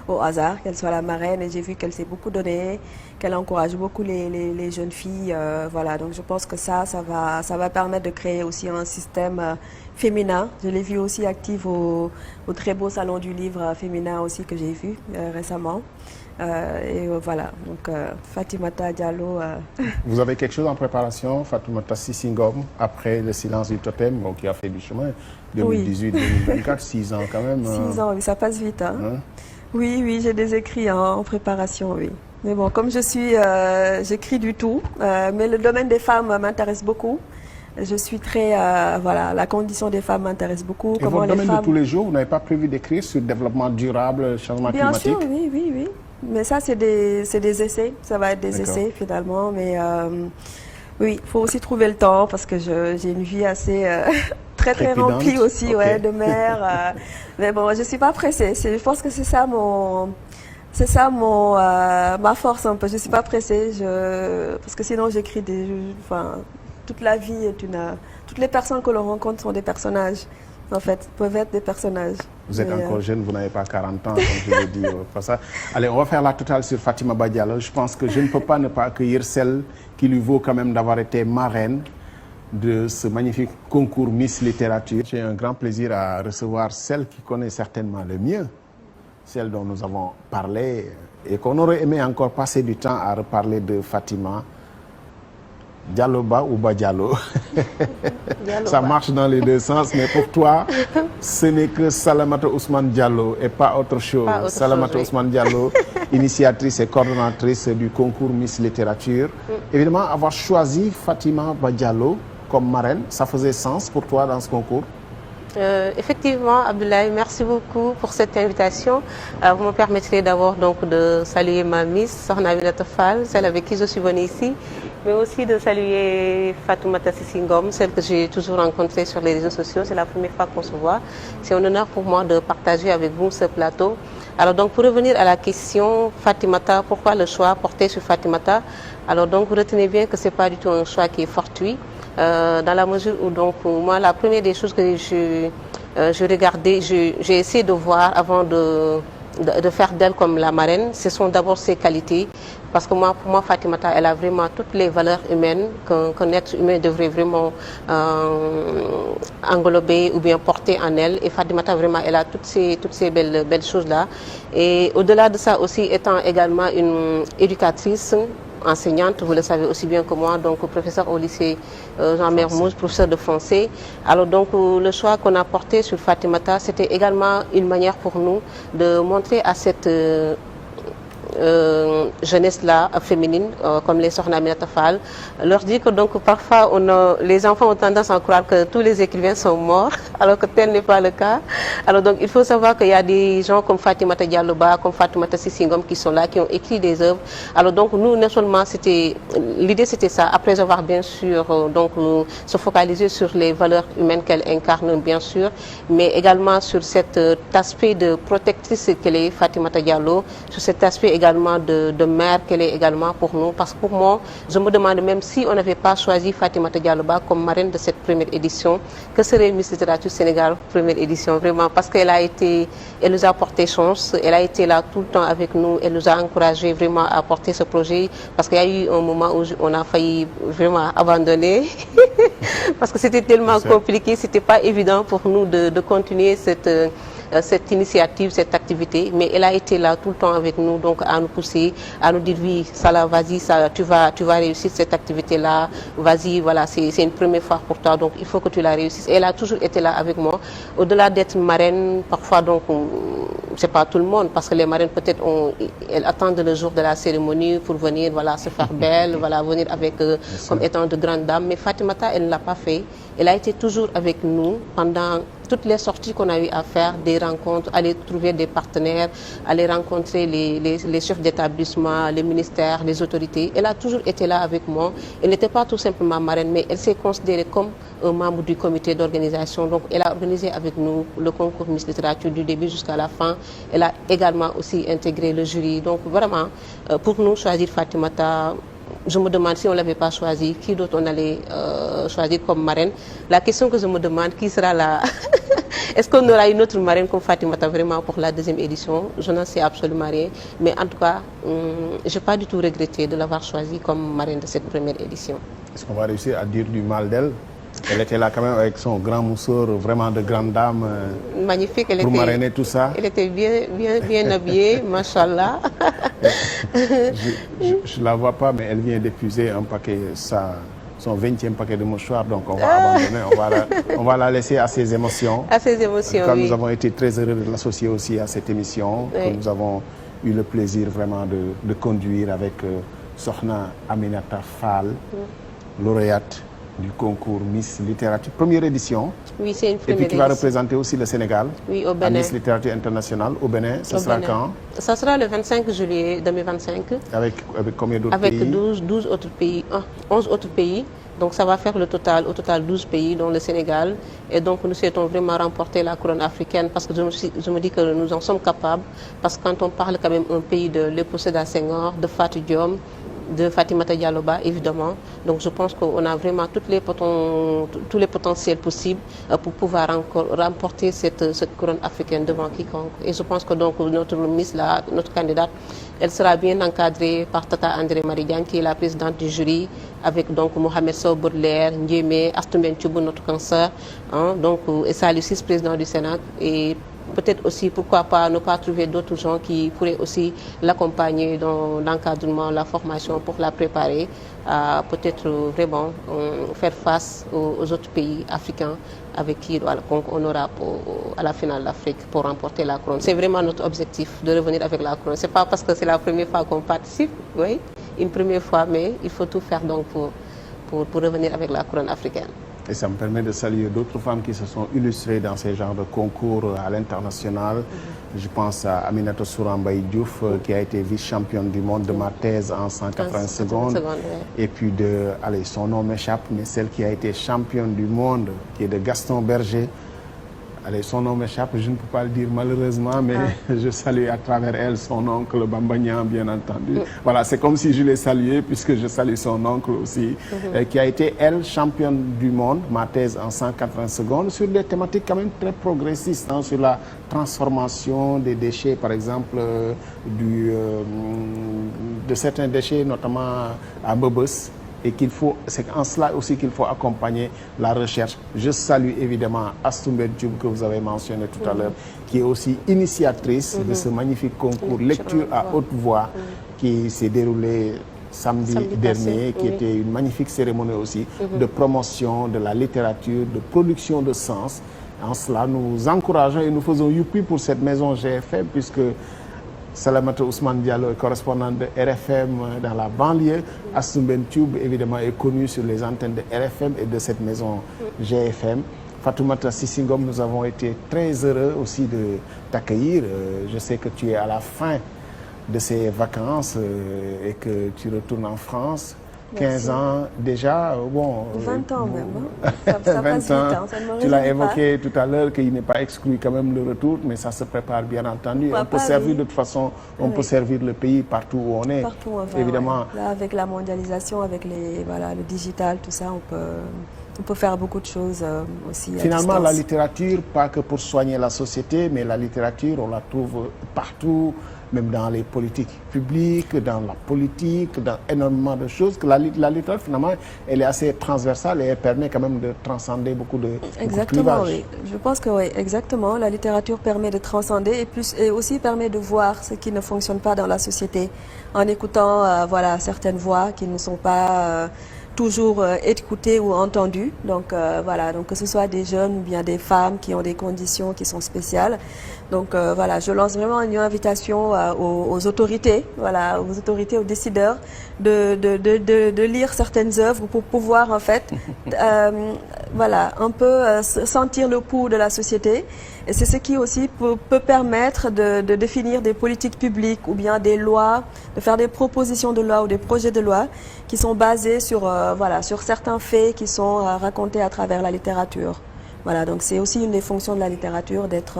au hasard, qu'elle soit la marraine. Et j'ai vu qu'elle s'est beaucoup donnée, qu'elle encourage beaucoup les jeunes filles. Voilà, donc je pense que ça va permettre de créer aussi un système féminin. Je l'ai vue aussi active au très beau salon du livre féminin aussi que j'ai vu récemment. Voilà, donc Fatimata Diallo. Vous avez quelque chose en préparation, Fatoumata Cissé Ngom, après Le Silence du Totem, qui a fait du chemin, 2018-2024, 6 ans quand même. 6 ans, oui, ça passe vite. Hein. Oui, j'ai des écrits en préparation, oui. Mais bon, comme j'écris du tout, mais le domaine des femmes m'intéresse beaucoup. Je suis très, voilà, la condition des femmes m'intéresse beaucoup. Et votre domaine de tous les jours, vous n'avez pas prévu d'écrire sur le développement durable, changement climatique? Bien sûr, oui. Mais ça, c'est des essais. Ça va être des essais, finalement. Mais oui, il faut aussi trouver le temps parce que j'ai une vie assez très remplie aussi, okay. Ouais, de mer. Mais bon, je suis pas pressée. Je pense que c'est ça ma force un peu. Je suis pas pressée. Parce que sinon j'écris toute la vie toutes les personnes que l'on rencontre sont des personnages. En fait, peuvent être des personnages. Vous êtes encore jeune, vous n'avez pas 40 ans, comme je l'ai dit. Allez, on va faire la totale sur Fatima Bah Diallo. Je pense que je ne peux pas ne pas accueillir celle qui lui vaut quand même d'avoir été marraine de ce magnifique concours Miss Littérature. J'ai un grand plaisir à recevoir celle qui connaît certainement le mieux, celle dont nous avons parlé et qu'on aurait aimé encore passer du temps à reparler de Fatima. Diallo Ba ou Ba Diallo. Ça marche dans les deux sens, mais pour toi, ce n'est que Salamata Ousmane Diallo et pas autre chose. Salamata Ousmane Diallo, initiatrice et coordonnatrice du concours Miss Littérature. Évidemment, avoir choisi Fatima Bah Diallo comme marraine, ça faisait sens pour toi dans ce concours? Effectivement, Abdoulaye, merci beaucoup pour cette invitation. Vous me permettrez d'abord donc de saluer ma Miss, Sokhna Aminata Fall, celle avec qui je suis venue ici, mais aussi de saluer Fatoumata Sissi Ngom, celle que j'ai toujours rencontrée sur les réseaux sociaux. C'est la première fois qu'on se voit. C'est un honneur pour moi de partager avec vous ce plateau. Alors donc, pour revenir à la question Fatimata, pourquoi le choix porté sur Fatimata? Alors donc, retenez bien que c'est pas du tout un choix qui est fortuit. Dans la mesure où donc moi la première des choses que je regardais, j'ai essayé de voir avant de faire d'elle comme la marraine, ce sont d'abord ses qualités, parce que pour moi Fatimata, elle a vraiment toutes les valeurs humaines qu'un être humain devrait vraiment englober ou bien porter en elle, et Fatimata vraiment elle a toutes ces belles choses là. Et au-delà de ça aussi, étant également une éducatrice, enseignante, vous le savez aussi bien que moi, donc professeur au lycée Jean Mermoz, professeur de français. Alors donc le choix qu'on a porté sur Fatimata, c'était également une manière pour nous de montrer à cette jeunesse-là féminine, comme les Sokhna Aminata Fall, leur dire que donc parfois les enfants ont tendance à croire que tous les écrivains sont morts, alors que tel n'est pas le cas. Alors donc il faut savoir qu'il y a des gens comme Fatimata Diallo Ba, comme Fatoumata Sissi Ngom qui sont là, qui ont écrit des œuvres. Alors donc nous, non seulement l'idée c'était ça, après avoir bien sûr donc se focaliser sur les valeurs humaines qu'elle incarne bien sûr, mais également sur cet aspect de protectrice qu'elle est Fatimata Diallo, sur cet aspect également de mère qu'elle est également pour nous, parce que pour moi, je me demande même si on n'avait pas choisi Fatimata Diallo Ba comme marraine de cette première édition, que serait Miss Littérature Sénégal première édition, vraiment, parce qu'elle nous a porté chance, elle a été là tout le temps avec nous, elle nous a encouragé vraiment à porter ce projet, parce qu'il y a eu un moment où on a failli vraiment abandonner, parce que c'était tellement compliqué, c'était pas évident pour nous de continuer cette initiative, cette activité, mais elle a été là tout le temps avec nous, donc à nous pousser, à nous dire oui, Salah, vas-y, tu vas réussir cette activité-là, vas-y, voilà, c'est une première fois pour toi, donc il faut que tu la réussisses. Et elle a toujours été là avec moi. Au-delà d'être marraine, parfois donc, c'est pas tout le monde, parce que les marraines peut-être elles attendent le jour de la cérémonie pour venir, voilà, se faire belle, voilà, venir avec comme étant de grandes dames. Mais Fatimata, elle ne l'a pas fait. Elle a été toujours avec nous pendant toutes les sorties qu'on a eu à faire, des rencontres, aller trouver des partenaires, aller rencontrer les chefs d'établissement, les ministères, les autorités. Elle a toujours été là avec moi. Elle n'était pas tout simplement marraine, mais elle s'est considérée comme un membre du comité d'organisation. Donc elle a organisé avec nous le concours Miss Littérature du début jusqu'à la fin. Elle a également aussi intégré le jury. Donc vraiment, pour nous, choisir Fatimata, je me demande si on ne l'avait pas choisi, qui d'autre on allait choisir comme marraine. La question que je me demande, qui sera là est-ce qu'on aura une autre marraine comme Fatimata vraiment pour la deuxième édition? Je n'en sais absolument rien. Mais en tout cas, je n'ai pas du tout regretté de l'avoir choisie comme marraine de cette première édition. Est-ce qu'on va réussir à dire du mal d'elle? Elle était là quand même avec son grand moussoir, vraiment de grande dame. Magnifique. Pour marrainer tout ça. Elle était bien habillée, machallah. Je ne la vois pas, mais elle vient d'épuiser un paquet, son 20e paquet de mouchoirs, donc on va abandonner, on va la laisser à ses émotions. À ses émotions, Comme oui. Nous avons été très heureux de l'associer aussi à cette émission, oui. que nous avons eu le plaisir vraiment de conduire avec Sokhna Aminata Fall, lauréate du concours Miss Littérature, première édition. Oui, c'est une première édition. Et puis qui va représenter aussi le Sénégal. Oui, au Bénin. À Miss Littérature internationale, au Bénin. Ce sera quand? Ça sera le 25 juillet 2025. Avec combien d'autres pays? Avec 12 autres pays, 11 autres pays. Donc ça va faire au total 12 pays, dont le Sénégal. Et donc nous souhaitons vraiment remporter la couronne africaine parce que je me dis que nous en sommes capables. Parce que quand on parle quand même un pays de Léopold Sédar Senghor, de Fatou Diome, de Fatimata Diallo Ba, évidemment. Donc je pense qu'on a vraiment tous les potentiels possibles pour pouvoir encore remporter cette couronne africaine devant quiconque. Et je pense que donc notre candidate, elle sera bien encadrée par Tata André Maridiane, qui est la présidente du jury, avec donc Mohamed Sow Baudelaire, Ndiémé, Astou Thioub, notre cancer, donc, et Salou Ciss, président du Sénat. Et peut-être aussi, pourquoi pas, ne pas trouver d'autres gens qui pourraient aussi l'accompagner dans l'encadrement, la formation pour la préparer à peut-être vraiment faire face aux autres pays africains avec qui on aura à la finale d'Afrique pour remporter la couronne. C'est vraiment notre objectif de revenir avec la couronne. C'est pas parce que c'est la première fois qu'on participe, oui, une première fois, mais il faut tout faire donc pour revenir avec la couronne africaine. Et ça me permet de saluer d'autres femmes qui se sont illustrées dans ces genres de concours à l'international. Je pense à Aminata Sourambaye Diouf, qui a été vice-championne du monde de ma thèse en 180 secondes. Et puis son nom m'échappe, mais celle qui a été championne du monde, qui est de Gaston Berger. Allez, son nom m'échappe, je ne peux pas le dire malheureusement, mais je salue à travers elle son oncle Bambagnan, bien entendu. Voilà, c'est comme si je l'ai salué, puisque je salue son oncle aussi, qui a été, elle, championne du monde, ma thèse en 180 secondes, sur des thématiques quand même très progressistes, sur la transformation des déchets, par exemple, de certains déchets, notamment à Bobos. Et c'est en cela aussi qu'il faut accompagner la recherche. Je salue évidemment Astou Thioub, que vous avez mentionné tout à l'heure, qui est aussi initiatrice de ce magnifique concours lecture à haute voix qui s'est déroulé samedi dernier, qui était une magnifique cérémonie aussi de promotion de la littérature, de production de sens. En cela, nous encourageons et nous faisons youpi pour cette maison GFM, puisque Salamata Ousmane Diallo est correspondant de RFM dans la banlieue. Astou Thioub, évidemment, est connu sur les antennes de RFM et de cette maison GFM. Fatoumata Sissingom, nous avons été très heureux aussi de t'accueillir. Je sais que tu es à la fin de ces vacances et que tu retournes en France. 15 ans déjà, bon... 20 ans même, hein. Ça 20 passe ans, vite, hein. Ça ne me tu l'as réjouit évoqué tout à l'heure qu'il n'est pas exclu quand même le retour, mais ça se prépare bien entendu. On peut servir de toute façon, on peut servir le pays partout où on est. Partout où on va, évidemment. Là, avec la mondialisation, avec le digital, tout ça, on peut faire beaucoup de choses aussi. Finalement, la littérature, pas que pour soigner la société, mais la littérature, on la trouve partout, même dans les politiques publiques, dans la politique, dans énormément de choses. Que la littérature, finalement, elle est assez transversale et elle permet quand même de transcender beaucoup de Exactement, oui. Je pense que oui, exactement. La littérature permet de transcender et aussi permet de voir ce qui ne fonctionne pas dans la société en écoutant certaines voix qui ne sont pas toujours écoutées ou entendues. Donc voilà, donc que ce soit des jeunes ou bien des femmes qui ont des conditions qui sont spéciales. Donc voilà, je lance vraiment une invitation aux autorités, aux autorités, aux décideurs de lire certaines œuvres pour pouvoir en fait un peu sentir le pouls de la société. Et c'est ce qui aussi peut permettre de définir des politiques publiques ou bien des lois, de faire des propositions de loi ou des projets de loi qui sont basés sur certains faits qui sont racontés à travers la littérature. Voilà, donc c'est aussi une des fonctions de la littérature d'être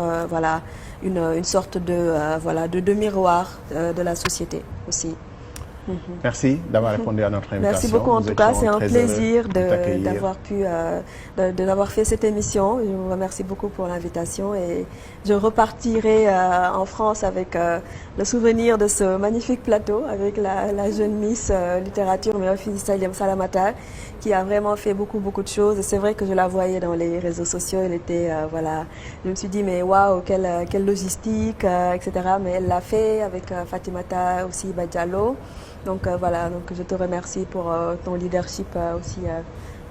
une sorte de miroir de la société aussi. Merci d'avoir répondu à notre invitation. Merci beaucoup en tout cas, c'est un plaisir d'avoir fait cette émission. Je vous remercie beaucoup pour l'invitation et je repartirai en France avec le souvenir de ce magnifique plateau avec la jeune Miss littérature, Méraphy Salamata, qui a vraiment fait beaucoup de choses. Et c'est vrai que je la voyais dans les réseaux sociaux, elle était, je me suis dit, mais waouh, quelle logistique, etc. Mais elle l'a fait avec Fatimata aussi Diallo. Donc donc je te remercie pour ton leadership aussi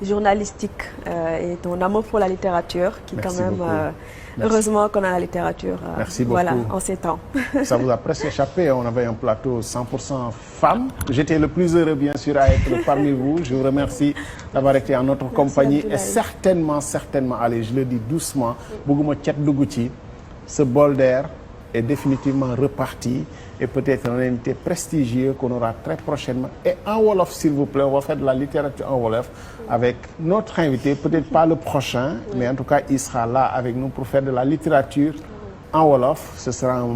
journalistique et ton amour pour la littérature, qui Merci quand même, heureusement qu'on a la littérature en ces temps. Ça vous a presque échappé, on avait un plateau 100% femmes. J'étais le plus heureux bien sûr à être parmi vous. Je vous remercie d'avoir été en notre compagnie et certainement, allez, je le dis doucement, Bougouma Tchat Dougouti, ce bol d'air est définitivement reparti et peut-être un invité prestigieux qu'on aura très prochainement. Et en Wolof, s'il vous plaît, on va faire de la littérature en Wolof avec notre invité, peut-être pas le prochain, mais en tout cas, il sera là avec nous pour faire de la littérature en Wolof. Ce sera un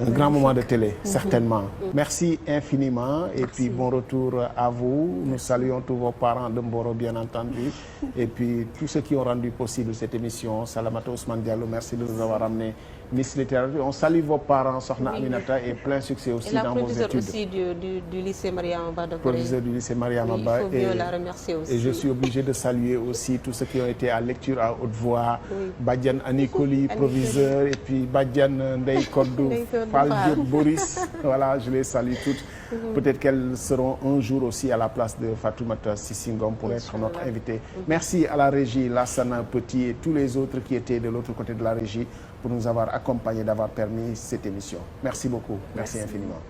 grand moment de télé, certainement. Merci infiniment et puis bon retour à vous. Nous saluons tous vos parents de Mboro, bien entendu, et puis tous ceux qui ont rendu possible cette émission. Salamata Ousmane Diallo, merci de nous avoir ramené Miss Littérature. On salue vos parents, Sokhna Aminata, et plein succès aussi dans vos études. Et la proviseure aussi du lycée Mariama Ba de Gorée. Proviseure du lycée Mariama Ba. Il faut bien la remercier aussi. Et je suis obligé de saluer aussi tous ceux qui ont été à lecture à haute voix. Badiane Anikoli, proviseur, et puis Badiane Ndeye Kodou, Fall Diop, Boris. Voilà, je les salue toutes. Peut-être qu'elles seront un jour aussi à la place de Fatoumata Sissingom pour être notre invitée. Merci à la régie, Lassana Petit et tous les autres qui étaient de l'autre côté de la régie pour nous avoir accompagnés, d'avoir permis cette émission. Merci beaucoup. Merci infiniment.